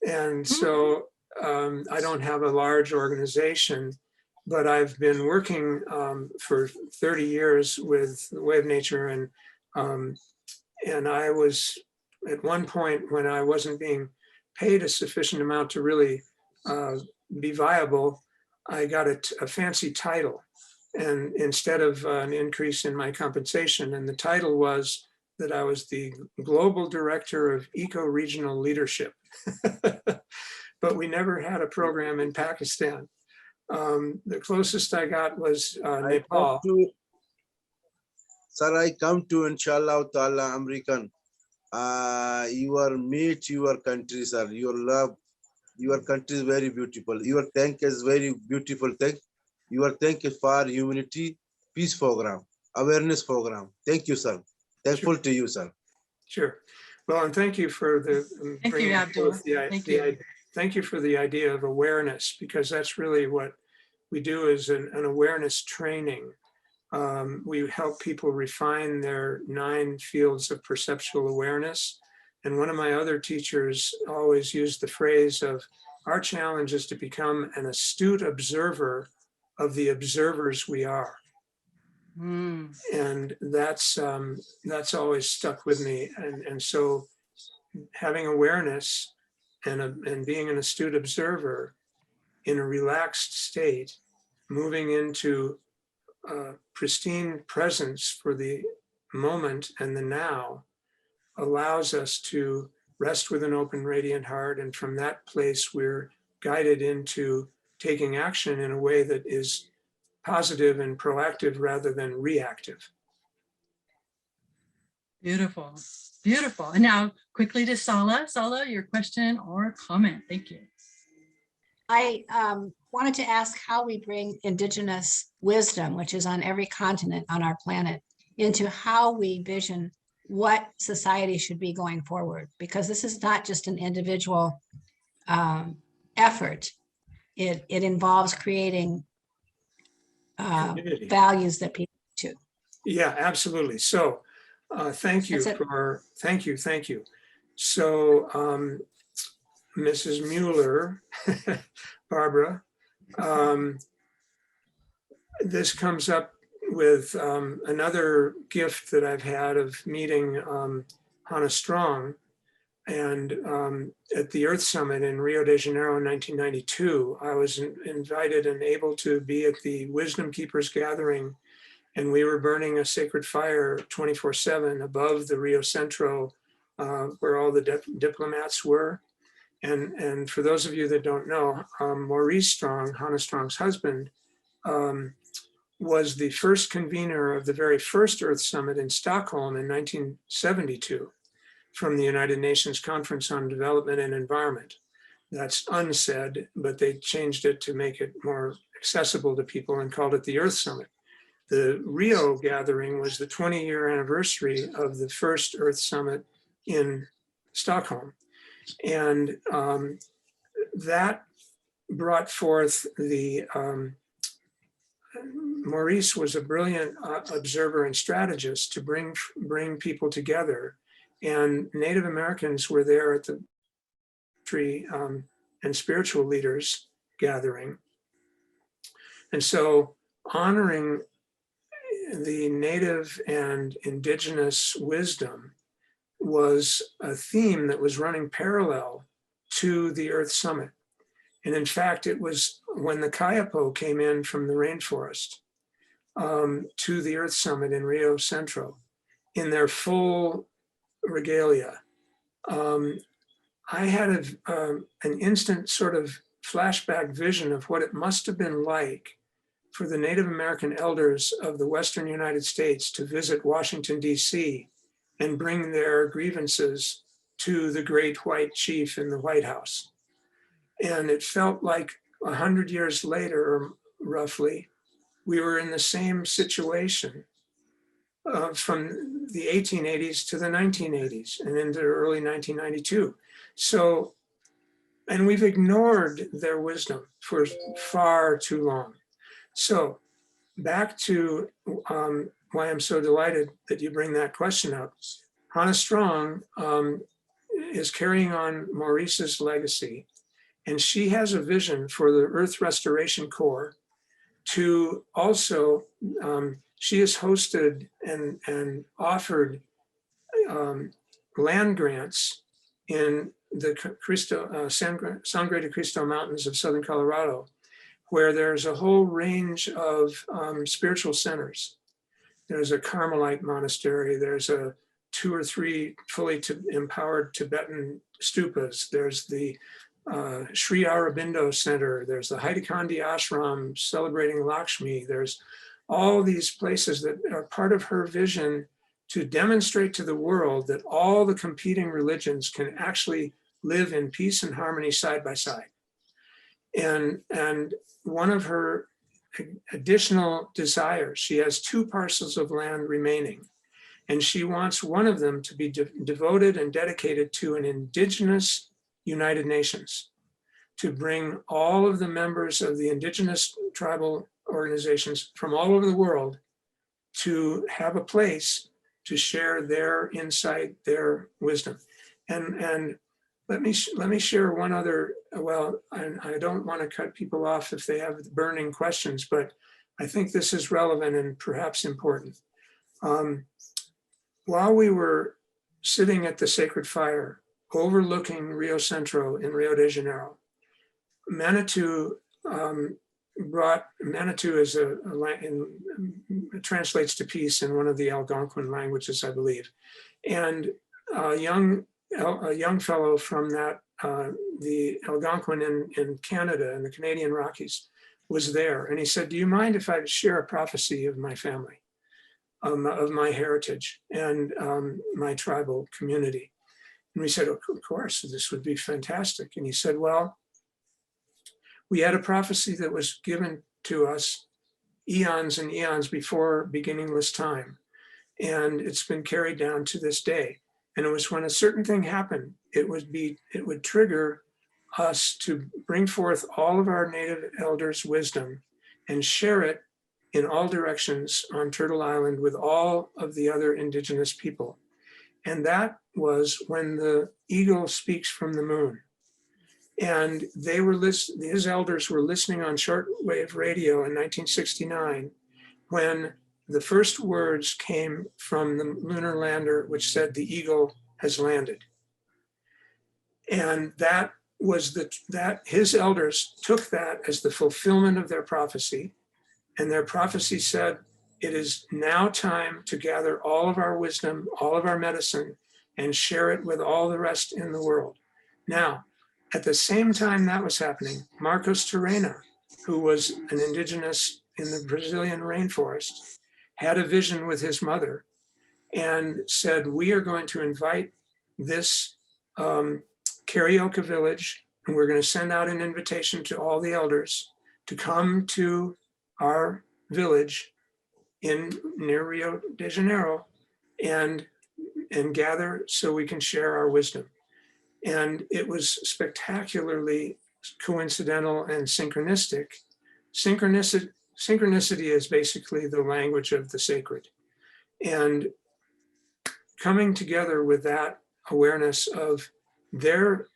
And so I don't have a large organization, but I've been working for 30 years with the Way of Nature, and I was at one point when I wasn't being paid a sufficient amount to really be viable, I got a fancy title, and instead of an increase in my compensation, and the title was that I was the Global Director of Eco-Regional Leadership. But we never had a program in Pakistan. The closest I got was Nepal. Sir, I come to Inshallah Ta'ala American. You meet your country, sir. Your love, your country is very beautiful. Your thank is very beautiful thank. Your thank is for humanity, peace program, awareness program. Thank you, sir. Thankful to you, sir. Sure. Well, and thank you for the Thank you, Abdul. Thank you for the idea of awareness, because that's really what we do is an awareness training. We help people refine their 9 fields of perceptual awareness. And one of my other teachers always used the phrase of, our challenge is to become an astute observer of the observers we are. And that's always stuck with me. And so having awareness and being an astute observer in a relaxed state, moving into pristine presence for the moment and the now, allows us to rest with an open, radiant heart. And from that place, we're guided into taking action in a way that is positive and proactive rather than reactive. Beautiful, beautiful. And now quickly to Sala. Sala, your question or comment. Thank you. I wanted to ask how we bring Indigenous wisdom, which is on every continent on our planet, into how we vision what society should be going forward, because this is not just an individual effort. It involves creating Community. values that people to. Yeah, absolutely. So thank you That's it. for, thank you. So Mrs. Mueller, Barbara, this comes up with another gift that I've had of meeting Hannah Strong, and at the Earth Summit in Rio de Janeiro in 1992, I was invited and able to be at the Wisdom Keepers Gathering, and we were burning a sacred fire 24/7 above the Rio Centro, where all the diplomats were. And for those of you that don't know, Maurice Strong, Hannah Strong's husband, was the first convener of the very first Earth Summit in Stockholm in 1972 from the United Nations Conference on Development and Environment. That's unsaid, but they changed it to make it more accessible to people and called it the Earth Summit. The Rio gathering was the 20-year anniversary of the first Earth Summit in Stockholm. And that brought forth the, Maurice was a brilliant observer and strategist to bring people together. And Native Americans were there at the tree and spiritual leaders gathering. And so honoring the Native and Indigenous wisdom was a theme that was running parallel to the Earth Summit. And in fact, it was when the Kayapo came in from the rainforest to the Earth Summit in Rio Centro in their full regalia. I had an instant sort of flashback vision of what it must have been like for the Native American elders of the Western United States to visit Washington, D.C. and bring their grievances to the great white chief in the White House. And it felt like 100 years later, roughly, we were in the same situation from the 1880s to the 1980s and into early 1992. So, and we've ignored their wisdom for far too long. So back to why I'm so delighted that you bring that question up. Hannah Strong is carrying on Maurice's legacy, and she has a vision for the Earth Restoration Corps to also, she has hosted and offered land grants in the Sangre de Cristo Mountains of Southern Colorado, where there's a whole range of spiritual centers. There's a Carmelite monastery, there's 2 or 3 fully empowered Tibetan stupas, there's the Sri Aurobindo Center, there's the Haidakandi Ashram celebrating Lakshmi, there's all these places that are part of her vision to demonstrate to the world that all the competing religions can actually live in peace and harmony side by side. And one of her additional desires, she has 2 parcels of land remaining, and she wants one of them to be devoted and dedicated to an Indigenous United Nations, to bring all of the members of the Indigenous tribal organizations from all over the world to have a place to share their insight, their wisdom. And let me share one other, well, I don't want to cut people off if they have burning questions, but I think this is relevant and perhaps important. While we were sitting at the sacred fire overlooking Rio Centro in Rio de Janeiro. Manitou Manitou is it translates to peace in one of the Algonquin languages, I believe. And a young fellow from that, the Algonquin in Canada, in the Canadian Rockies, was there. And he said, do you mind if I share a prophecy of my family, of my heritage and my tribal community? And we said, of course, this would be fantastic. And he said, well, we had a prophecy that was given to us eons and eons before beginningless time. And it's been carried down to this day. And it was when a certain thing happened, it would trigger us to bring forth all of our native elders' wisdom and share it in all directions on Turtle Island with all of the other indigenous people. And that was when the eagle speaks from the moon. And they were his elders were listening on shortwave radio in 1969 when the first words came from the lunar lander, which said the eagle has landed. And that was his elders took that as the fulfillment of their prophecy. And their prophecy said, it is now time to gather all of our wisdom, all of our medicine, and share it with all the rest in the world. Now, at the same time that was happening, Marcos Terena, who was an indigenous in the Brazilian rainforest, had a vision with his mother and said, we are going to invite this karaoke village, and we're going to send out an invitation to all the elders to come to our village near Rio de Janeiro and gather so we can share our wisdom. And it was spectacularly coincidental and synchronistic. Synchronicity is basically the language of the sacred. And coming together with that awareness of their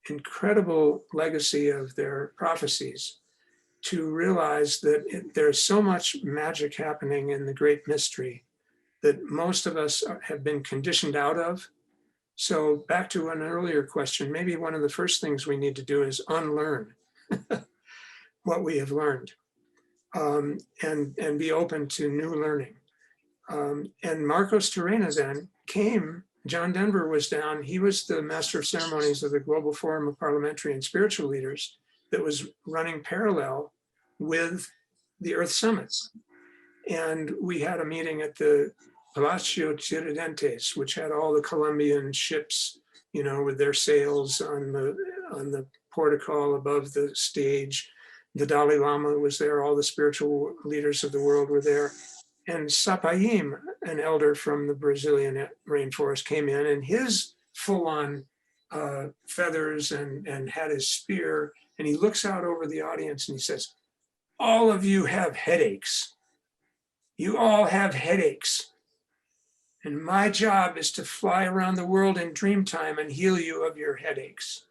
incredible legacy of their prophecies, to realize that there's so much magic happening in the great mystery that most of us have been conditioned out of. So back to an earlier question, maybe one of the first things we need to do is unlearn what we have learned and be open to new learning. And Marcos Terena then came, John Denver was down, he was the master of ceremonies of the Global Forum of Parliamentary and Spiritual Leaders that was running parallel with the Earth Summit. And we had a meeting at the Palacio Tiradentes, which had all the Colombian ships, with their sails on the portico above the stage. The Dalai Lama was there, all the spiritual leaders of the world were there. And Sapayim, an elder from the Brazilian rainforest, came in, and his full-on feathers and had his spear, and he looks out over the audience and he says, all of you have headaches. You all have headaches. And my job is to fly around the world in dream time and heal you of your headaches.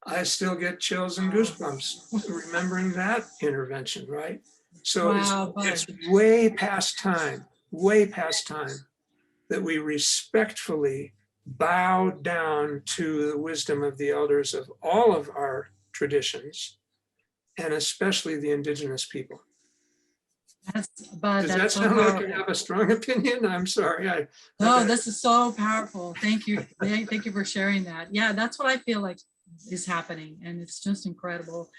I still get chills and goosebumps remembering that intervention, right? So Wow, it's way past time that we respectfully bow down to the wisdom of the elders of all of our traditions, and especially the indigenous people. Does that sound like you have a strong opinion? I'm sorry. No, this is so powerful. Thank you. Thank you for sharing that. Yeah, that's what I feel like is happening. And it's just incredible.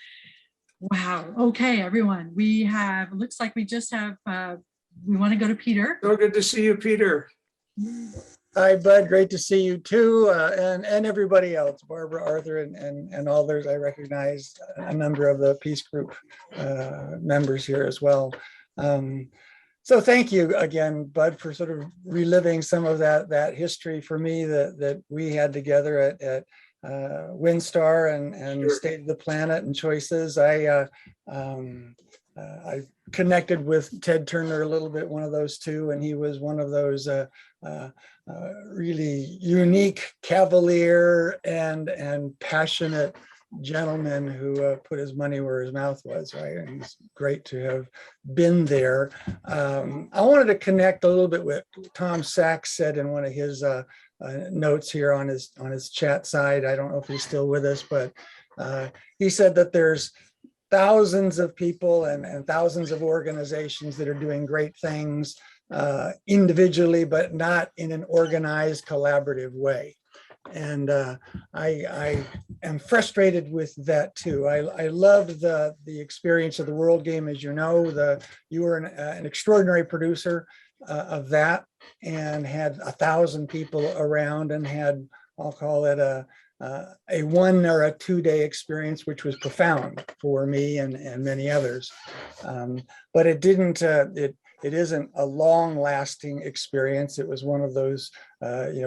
Wow. Okay, everyone. Looks like we just have, we want to go to Peter. So good to see you, Peter. Hi, Bud. Great to see you too. And everybody else, Barbara, Arthur, and all those I recognize, a member of the Peace Group members here as well. So thank you again, Bud, for sort of reliving some of that history for me that we had together at Windstar and Sure. State of the Planet and Choices. I connected with Ted Turner a little bit, one of those two, and he was one of those really unique, cavalier and passionate gentleman who put his money where his mouth was, right? And it's great to have been there. I wanted to connect a little bit with Tom Sachs said in one of his notes here on his chat side. I don't know if he's still with us, but he said that there's thousands of people and thousands of organizations that are doing great things individually, but not in an organized, collaborative way. And I am frustrated with that too. I loved the experience of the World Game. As you know, you were an extraordinary producer of that, and had 1,000 people around, and had, I'll call it a 1 or a 2 day experience, which was profound for me and many others. But it didn't. It isn't a long-lasting experience. It was one of those,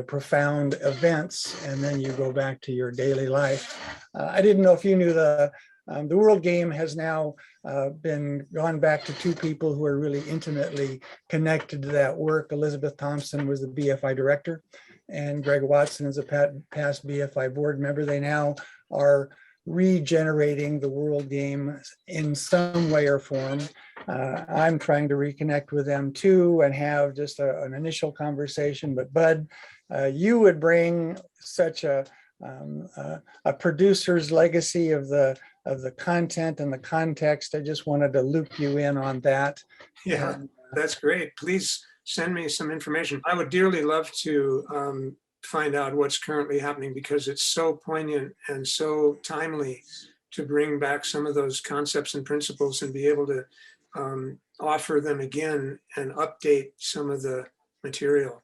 profound events, and then you go back to your daily life. I didn't know if you knew the World Game has now gone back to 2 people who are really intimately connected to that work. Elizabeth Thompson was the BFI director, and Greg Watson is a past BFI board member. They now are regenerating the World Game in some way or form. I'm trying to reconnect with them too and have just an initial conversation. But Bud, you would bring such a producer's legacy of the content and the context. I just wanted to loop you in on that. Yeah, that's great. Please send me some information. I would dearly love to find out what's currently happening, because it's so poignant and so timely to bring back some of those concepts and principles and be able to offer them again and update some of the material.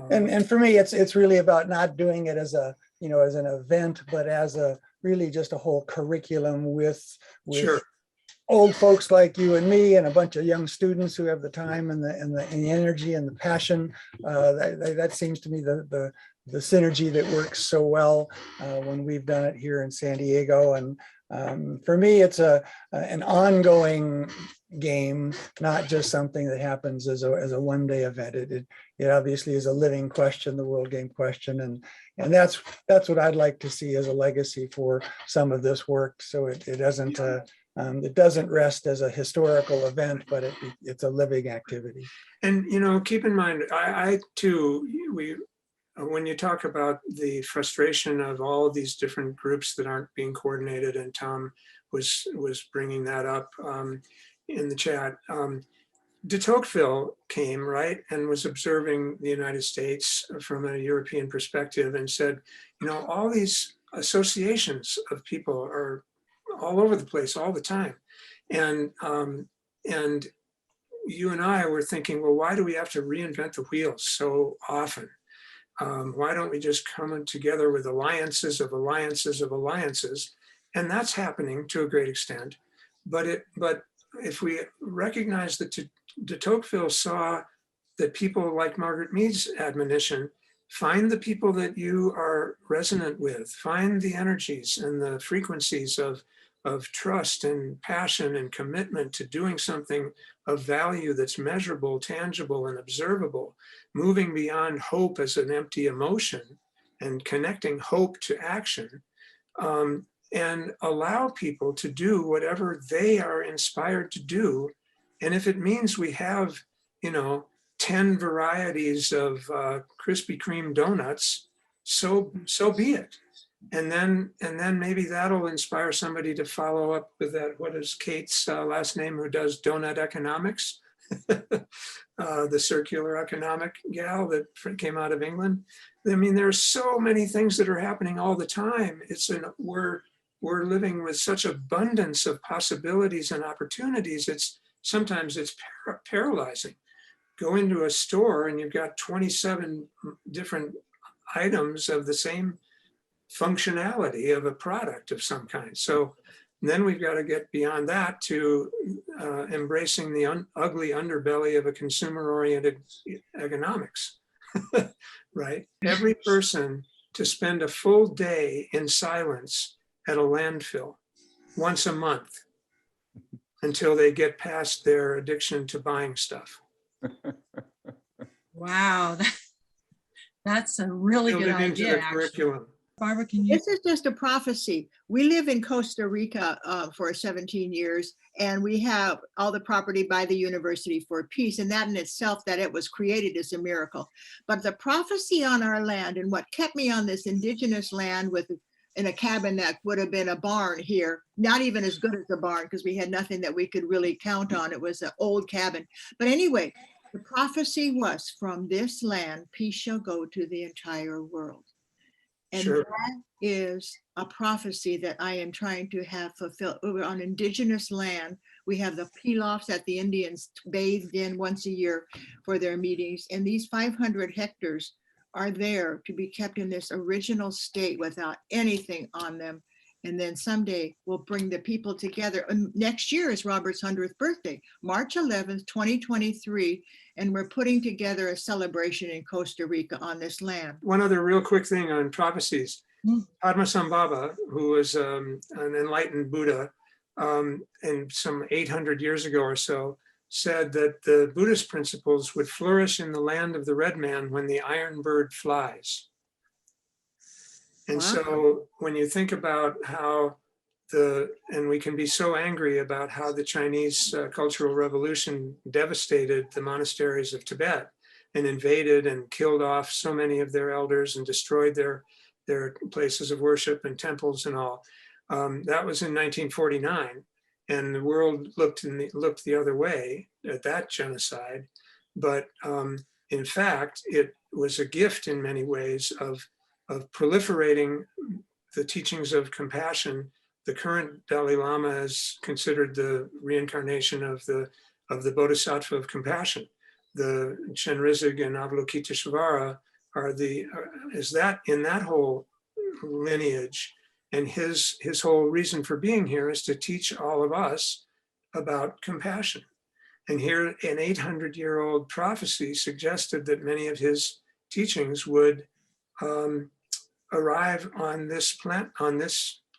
And for me, it's really about not doing it as an event, but as really just a whole curriculum with Sure. old folks like you and me, and a bunch of young students who have the time and the energy and the passion. That seems to me the synergy that works so well when we've done it here in San Diego. And for me, it's an ongoing game, not just something that happens as a one-day event. It obviously is a living question, the World Game question, and that's what I'd like to see as a legacy for some of this work. So it doesn't rest as a historical event, but it's a living activity. And keep in mind, I too, when you talk about the frustration of all of these different groups that aren't being coordinated, and Tom was bringing that up in the chat. De Tocqueville came, right, and was observing the United States from a European perspective and said, all these associations of people are all over the place all the time. And you and I were thinking, well, why do we have to reinvent the wheel so often? Why don't we just come together with alliances of alliances of alliances? And that's happening to a great extent. But if we recognize that de Tocqueville saw that people, like Margaret Mead's admonition, find the people that you are resonant with, find the energies and the frequencies of trust and passion and commitment to doing something of value that's measurable, tangible, and observable, moving beyond hope as an empty emotion and connecting hope to action, and allow people to do whatever they are inspired to do. And if it means we have, 10 varieties of Krispy Kreme donuts, so be it. And then maybe that'll inspire somebody to follow up with that. What is Kate's last name, who does donut economics? The circular economic gal that came out of England. I mean, there's so many things that are happening all the time. We're living with such abundance of possibilities and opportunities. Sometimes it's paralyzing. Go into a store and you've got 27 different items of the same functionality of a product of some kind. So then we've got to get beyond that to embracing the ugly underbelly of a consumer-oriented economics, right? Every person to spend a full day in silence at a landfill once a month until they get past their addiction to buying stuff. Wow, that's a really Build good it into idea. the curriculum. Barbara, can you? This is just a prophecy. We live in Costa Rica for 17 years, and we have all the property by the University for Peace, and that in itself, that it was created, is a miracle. But the prophecy on our land, and what kept me on this indigenous land in a cabin that would have been a barn here, not even as good as a barn, because we had nothing that we could really count on. It was an old cabin. But anyway, the prophecy was, from this land, peace shall go to the entire world. And Sure. that is a prophecy that I am trying to have fulfilled. Over on indigenous land, we have the pilafs that the Indians bathed in once a year for their meetings. And these 500 hectares are there to be kept in this original state without anything on them. And then someday we'll bring the people together. And next year is Robert's 100th birthday, March 11th, 2023. And we're putting together a celebration in Costa Rica on this land. One other real quick thing on prophecies. Padmasambhava, who was an enlightened Buddha, and some 800 years ago or so, said that the Buddhist principles would flourish in the land of the red man when the iron bird flies. And Wow. so when you think about how and we can be so angry about how the Chinese Cultural Revolution devastated the monasteries of Tibet and invaded and killed off so many of their elders and destroyed their places of worship and temples and all. That was in 1949. And the world looked the other way at that genocide. But in fact, it was a gift in many ways of proliferating the teachings of compassion. The current Dalai Lama is considered the reincarnation of the Bodhisattva of compassion. The Chenrezig and Avalokiteshvara is in that whole lineage. And his whole reason for being here is to teach all of us about compassion. And here, an 800-year-old prophecy suggested that many of his teachings would arrive on this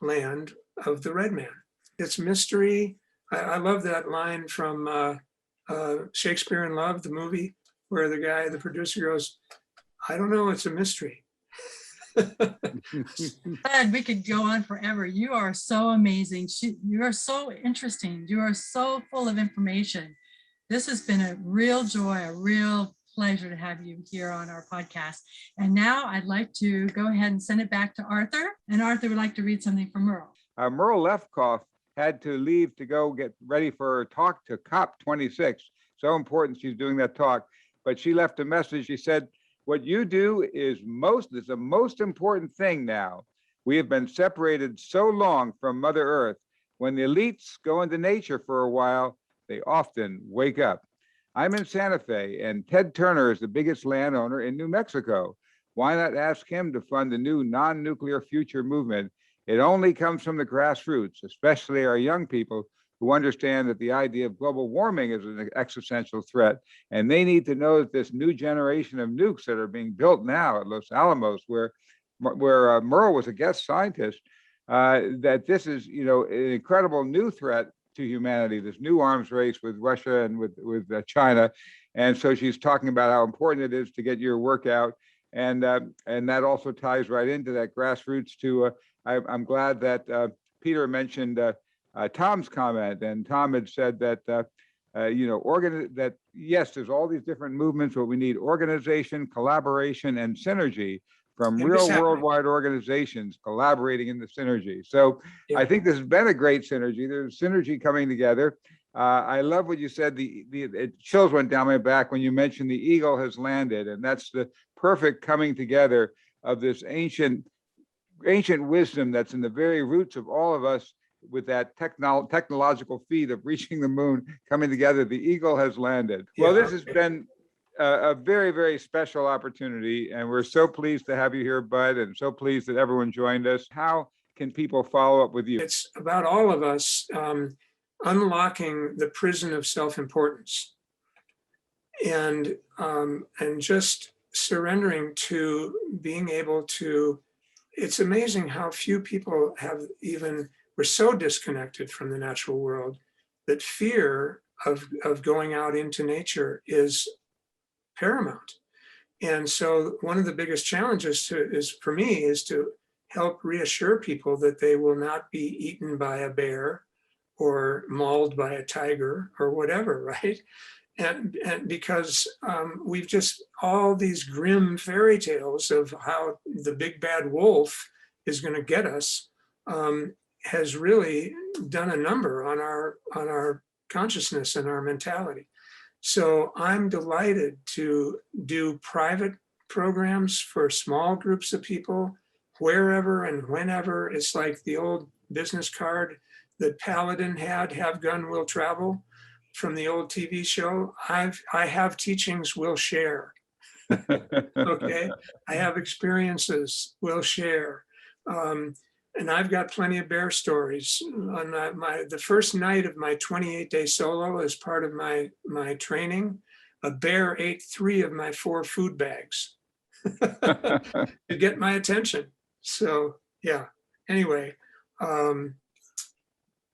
land of the red man. It's mystery. I love that line from Shakespeare in Love, the movie, where the producer goes, "I don't know, it's a mystery." Ed, we could go on forever. You are so amazing. You are so interesting. You are so full of information. This has been a real joy, a real pleasure to have you here on our podcast. And now I'd like to go ahead and send it back to Arthur. And Arthur would like to read something from Merle. Merle Lefkoff had to leave to go get ready for her talk to COP26. So important she's doing that talk. But she left a message. She said, "What you do is the most important thing now. We have been separated so long from Mother Earth. When the elites go into nature for a while, they often wake up." I'm in Santa Fe, and Ted Turner is the biggest landowner in New Mexico. Why not ask him to fund the new non-nuclear future movement? It only comes from the grassroots, especially our young people who understand that the idea of global warming is an existential threat. And they need to know that this new generation of nukes that are being built now at Los Alamos, where Merle was a guest scientist, that this is, an incredible new threat to humanity, this new arms race with Russia and with China. And so she's talking about how important it is to get your work out. And that also ties right into that grassroots to, I'm glad that Peter mentioned Tom's comment, and Tom had said that, that yes, there's all these different movements, but we need organization, collaboration, and synergy from real worldwide organizations collaborating in the synergy. So yeah. I think this has been a great synergy. There's synergy coming together. I love what you said. The chills went down my back when you mentioned the eagle has landed, and that's the perfect coming together of this ancient wisdom that's in the very roots of all of us, with that technological feat of reaching the moon coming together. The eagle has landed. Yeah. Well, this has been a very, very special opportunity, and we're so pleased to have you here, Bud, and so pleased that everyone joined us. How can people follow up with you? It's about all of us unlocking the prison of self-importance and just surrendering to being able to. It's amazing how few people we're so disconnected from the natural world that fear of going out into nature is paramount. And so one of the biggest challenges for me is to help reassure people that they will not be eaten by a bear or mauled by a tiger or whatever, right? And because we've just all these grim fairy tales of how the big bad wolf is going to get us has really done a number on our consciousness and our mentality. So I'm delighted to do private programs for small groups of people, wherever and whenever. It's like the old business card that Paladin had, have gun, will travel, from the old TV show. I have teachings, will share. Okay, I have experiences, will share. And I've got plenty of bear stories. On the first night of my 28-day solo, as part of my training, a bear ate 3 of my 4 food bags to get my attention. So yeah, anyway,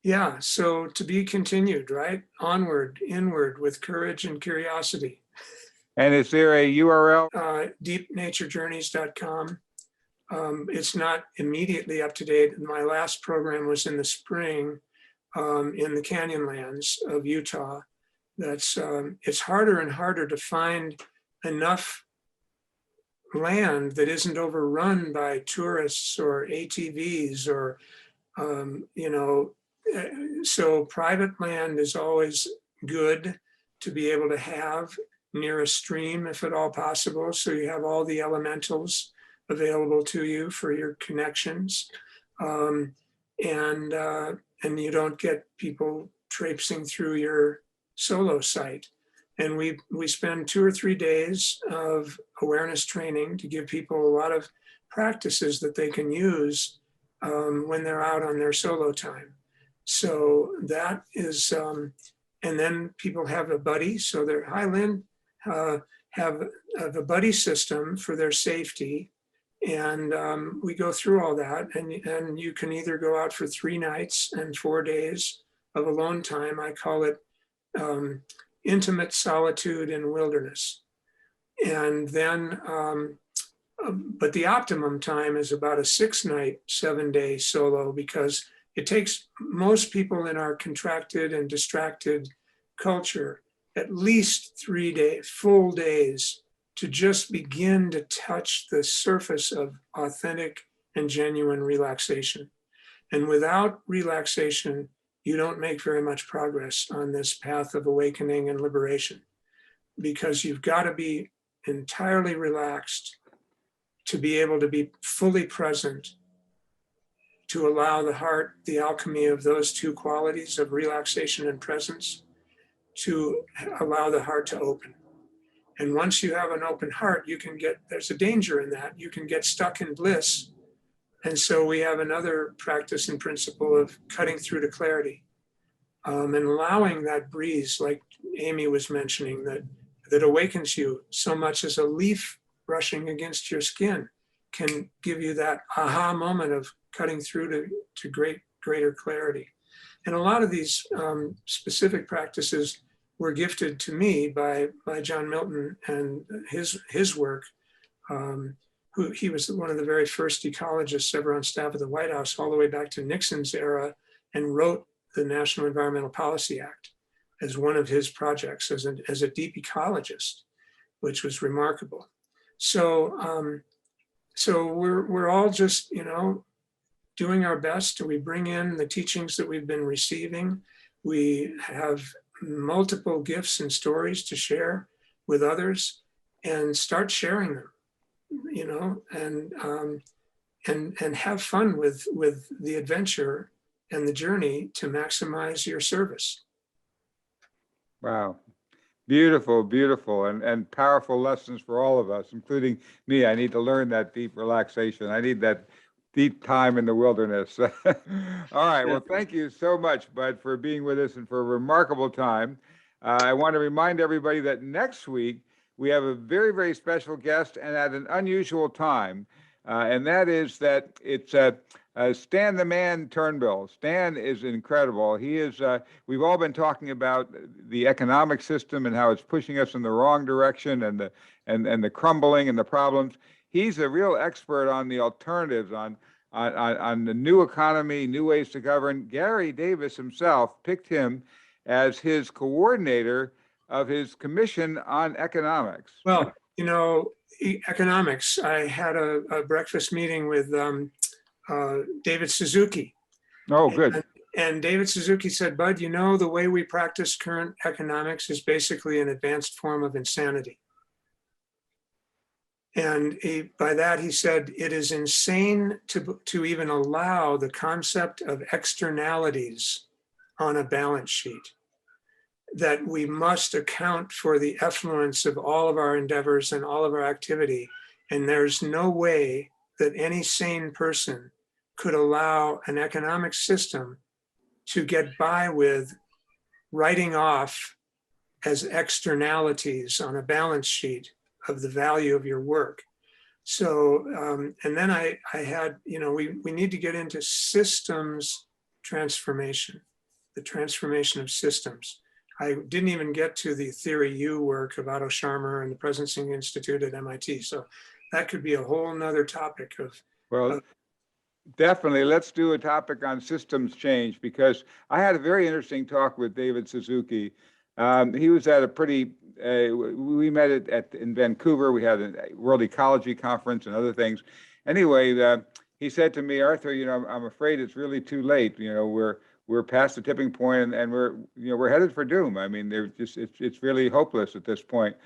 yeah, so to be continued, right? Onward, inward, with courage and curiosity. And is there a URL? Deepnaturejourneys.com. It's not immediately up to date. My last program was in the spring in the Canyonlands of Utah. It's harder and harder to find enough land that isn't overrun by tourists or ATVs or, so private land is always good to be able to have near a stream, if at all possible. So you have all the elementals available to you for your connections. And you don't get people traipsing through your solo site. And we spend 2 or 3 days of awareness training to give people a lot of practices that they can use when they're out on their solo time. So that is, and then people have a buddy. So they're, hi Lynn, have a buddy system for their safety. And we go through all that, and you can either go out for 3 nights and 4 days of alone time. I call it intimate solitude in wilderness. And then, but the optimum time is about a 6-night, 7-day solo, because it takes most people in our contracted and distracted culture at least 3 full days to just begin to touch the surface of authentic and genuine relaxation. And without relaxation, you don't make very much progress on this path of awakening and liberation, because you've got to be entirely relaxed to be able to be fully present, to allow the heart, the alchemy of those 2 qualities of relaxation and presence, to allow the heart to open. And once you have an open heart, you can get, there's a danger in that, you can get stuck in bliss. And so we have another practice and principle of cutting through to clarity, and allowing that breeze, like Amy was mentioning, that awakens you so much as a leaf brushing against your skin can give you that aha moment of cutting through to greater clarity. And a lot of these specific practices were gifted to me by John Milton and his work. Who he was one of the very first ecologists ever on staff at the White House, all the way back to Nixon's era, and wrote the National Environmental Policy Act as one of his projects as a deep ecologist, which was remarkable. So we're all just, doing our best. We bring in the teachings that we've been receiving. We have multiple gifts and stories to share with others, and start sharing them, and have fun with the adventure and the journey to maximize your service. Wow. Beautiful, beautiful, and powerful lessons for all of us, including me. I need to learn that deep relaxation. I need that deep time in the wilderness. All right. Well, thank you so much, Bud, for being with us and for a remarkable time. I want to remind everybody that next week we have a very, very special guest, and at an unusual time. And that is that it's Stan the Man Turnbull. Stan is incredible. He is, we've all been talking about the economic system and how it's pushing us in the wrong direction, and the crumbling and the problems. He's a real expert on the alternatives, on on the new economy, new ways to govern. Gary Davis himself picked him as his coordinator of his commission on economics. Well, economics, I had a breakfast meeting with David Suzuki. Oh, good. And David Suzuki said, Bud, the way we practice current economics is basically an advanced form of insanity. And by that, he said, it is insane to even allow the concept of externalities on a balance sheet, that we must account for the effluence of all of our endeavors and all of our activity. And there's no way that any sane person could allow an economic system to get by with writing off as externalities on a balance sheet of the value of your work. So, and then I had, we need to get into systems transformation, the transformation of systems. I didn't even get to the Theory U work of Otto Scharmer and the Presencing Institute at MIT. So that could be a whole nother topic of. Well, definitely. Let's do a topic on systems change, because I had a very interesting talk with David Suzuki. He was at a pretty, we met in Vancouver. We had a World Ecology Conference and other things. Anyway, he said to me, Arthur, I'm afraid it's really too late. We're past the tipping point, and we're headed for doom. I mean, it's really hopeless at this point.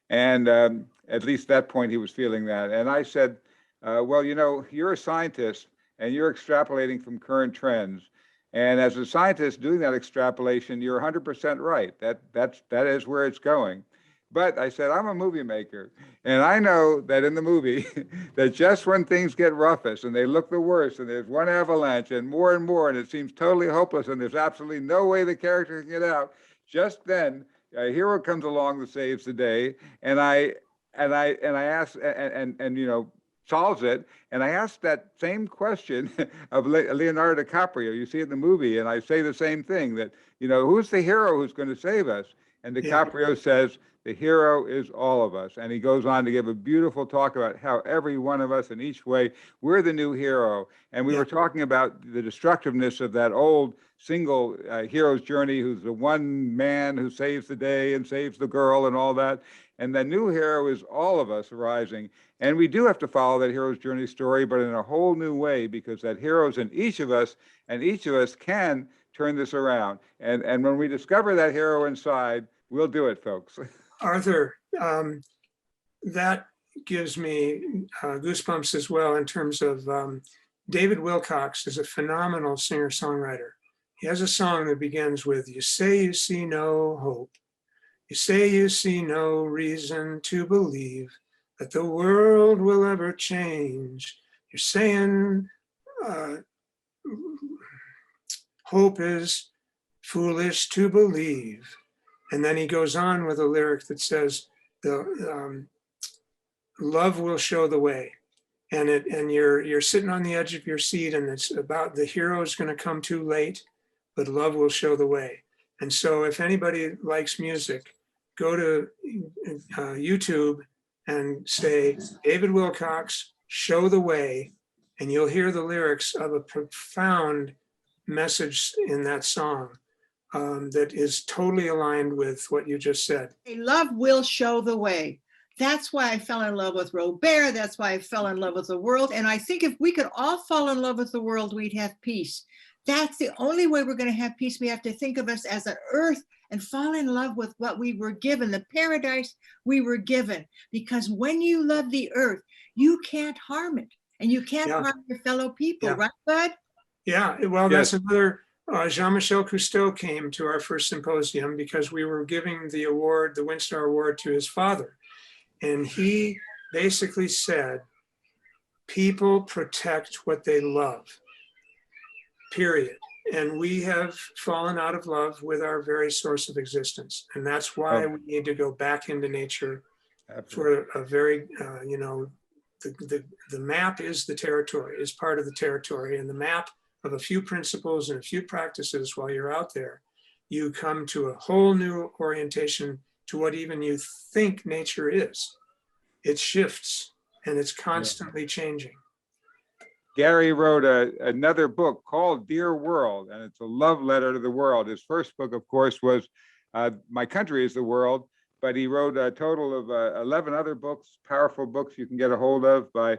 And at least that point, he was feeling that. And I said, well, you're a scientist and you're extrapolating from current trends. And as a scientist doing that extrapolation, you're 100% right. That is where it's going. But I said, I'm a movie maker, and I know that in the movie, that just when things get roughest and they look the worst, and there's one avalanche and more, and it seems totally hopeless, and there's absolutely no way the character can get out, just then a hero comes along that saves the day, and I ask, and solves it. And I asked that same question of Leonardo DiCaprio. You see it in the movie, and I say the same thing, that who's the hero who's going to save us? And DiCaprio says, the hero is all of us. And he goes on to give a beautiful talk about how every one of us in each way, we're the new hero. And we were talking about the destructiveness of that old single hero's journey, who's the one man who saves the day and saves the girl and all that. And the new hero is all of us arising. And we do have to follow that hero's journey story, but in a whole new way, because that hero's in each of us, and each of us can turn this around. And when we discover that hero inside, we'll do it, folks. Arthur, that gives me goosebumps as well, in terms of David Wilcox is a phenomenal singer-songwriter. He has a song that begins with, you say you see no hope. You say you see no reason to believe that the world will ever change. You're saying hope is foolish to believe. And then he goes on with a lyric that says, love will show the way. And you're sitting on the edge of your seat, and it's about the hero is going to come too late, but love will show the way. And so if anybody likes music, go to YouTube and say, David Wilcox, Show the Way, and you'll hear the lyrics of a profound message in that song that is totally aligned with what you just said. Love will show the way. That's why I fell in love with Robert. That's why I fell in love with the world. And I think if we could all fall in love with the world, we'd have peace. That's the only way we're going to have peace. We have to think of us as an earth and fall in love with what we were given, the paradise we were given. Because when you love the earth, you can't harm it. And you can't harm your fellow people, right, Bud? Yeah, well, that's another. Jean-Michel Cousteau came to our first symposium because we were giving the award, the Windstar Award, to his father. And he basically said, people protect what they love, period. And we have fallen out of love with our very source of existence. And that's why we need to go back into nature. Absolutely. For a very, the map is the territory, is part of the territory. And the map of a few principles and a few practices while you're out there, you come to a whole new orientation to what even you think nature is. It shifts, and it's constantly changing. Gary wrote another book called Dear World, and it's a love letter to the world. His first book, of course, was My Country is the World, but he wrote a total of 11 other books, powerful books you can get a hold of by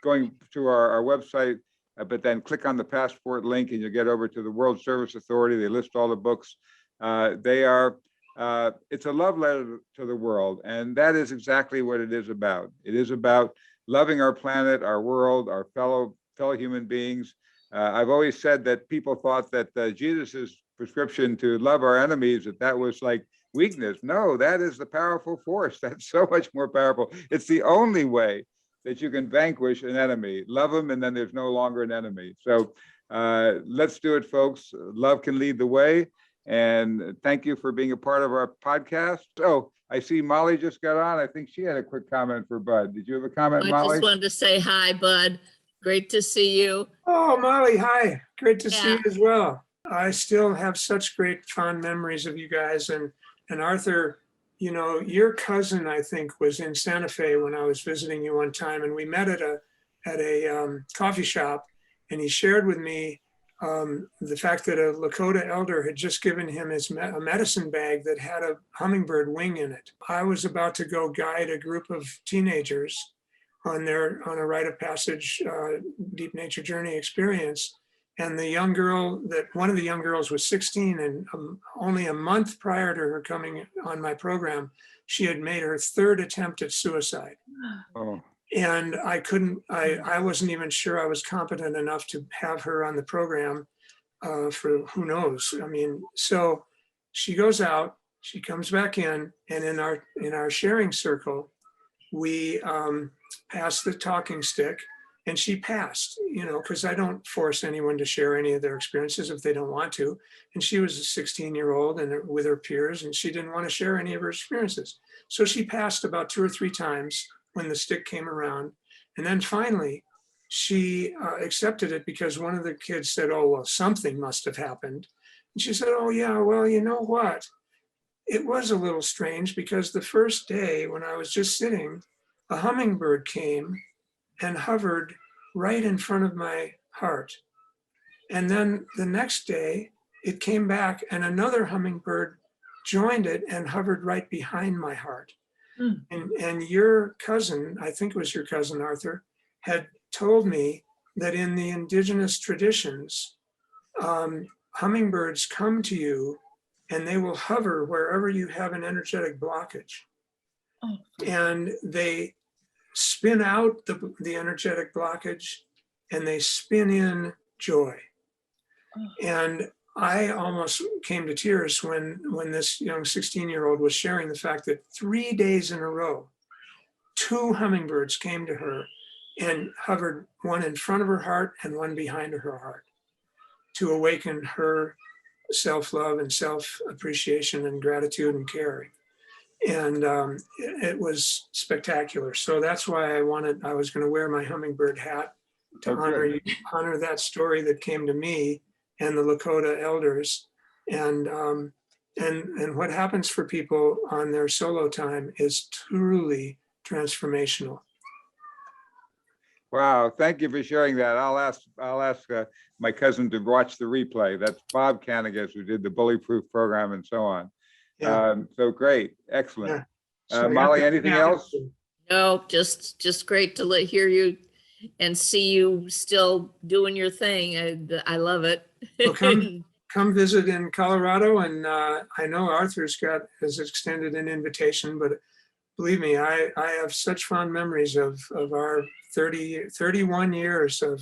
going to our website, but then click on the passport link and you'll get over to the World Service Authority. They list all the books. It's a love letter to the world, and that is exactly what it is about. It is about loving our planet, our world, our fellow human beings. I've always said that people thought that Jesus's prescription to love our enemies, that was like weakness. No, that is the powerful force. That's so much more powerful. It's the only way that you can vanquish an enemy. Love them, and then there's no longer an enemy. So let's do it, folks. Love can lead the way. And thank you for being a part of our podcast. Oh, I see Molly just got on. I think she had a quick comment for Bud. Did you have a comment, I Molly? just wanted to say hi, Bud. Great to see you. Oh, Molly, hi. Great to see Yeah. you as well. I still have such great fond memories of you guys. And Arthur, you know, your cousin, I think, was in Santa Fe when I was visiting you one time, and we met at a coffee shop, and he shared with me the fact that a Lakota elder had just given him a medicine bag that had a hummingbird wing in it. I was about to go guide a group of teenagers on a rite of passage, deep nature journey experience. And one of the young girls was 16, and only a month prior to her coming on my program, she had made her third attempt at suicide. Oh. And I wasn't even sure I was competent enough to have her on the program for who knows. I mean, so she goes out, she comes back in, and in our sharing circle, we passed the talking stick, and she passed, you know, because I don't force anyone to share any of their experiences if they don't want to. And she was a 16-year-old and with her peers, and she didn't want to share any of her experiences. So she passed about 2 or 3 times when the stick came around. And then finally, she accepted it because one of the kids said, oh, well, something must have happened. And she said, oh, yeah, well, you know what? It was a little strange because the first day when I was just sitting, a hummingbird came and hovered right in front of my heart. And then the next day, it came back and another hummingbird joined it and hovered right behind my heart. And your cousin, I think it was your cousin, Arthur, had told me that in the indigenous traditions, hummingbirds come to you and they will hover wherever you have an energetic blockage. Oh. And they spin out the energetic blockage and they spin in joy. Oh. And I almost came to tears when this young 16-year-old was sharing the fact that 3 days in a row, 2 hummingbirds came to her and hovered, one in front of her heart and one behind her heart, to awaken her self-love and self-appreciation and gratitude and caring. And it was spectacular. So that's why I was going to wear my hummingbird hat to honor that story that came to me and the Lakota elders. And what happens for people on their solo time is truly transformational. Wow, thank you for sharing that. I'll ask my cousin to watch the replay. That's Bob Cannigas, who did the Bullyproof program and so on. Yeah. So great, excellent. Yeah. So Molly, anything else? No, just great to hear you and see you still doing your thing. I love it. Well, come visit in Colorado, and I know Arthur's has extended an invitation, but believe me, I have such fond memories of our 31 years of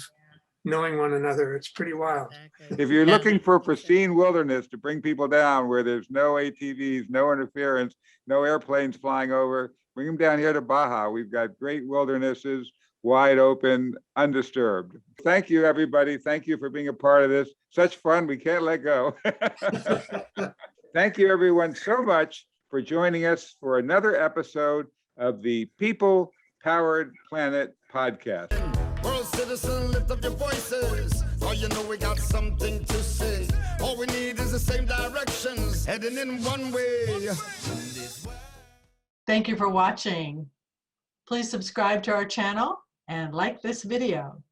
knowing one another. It's pretty wild. If you're looking for pristine wilderness to bring people down where there's no ATVs, no interference, no airplanes flying over, bring them down here to Baja. We've got great wildernesses, wide open, undisturbed. Thank you, everybody. Thank you for being a part of this. Such fun, we can't let go. Thank you, everyone, so much for joining us for another episode of the People Powered Planet podcast. World citizen, lift up your voices. Oh, you know we got something to say. All we need is the same directions, heading in one way. Thank you for watching. Please subscribe to our channel and like this video.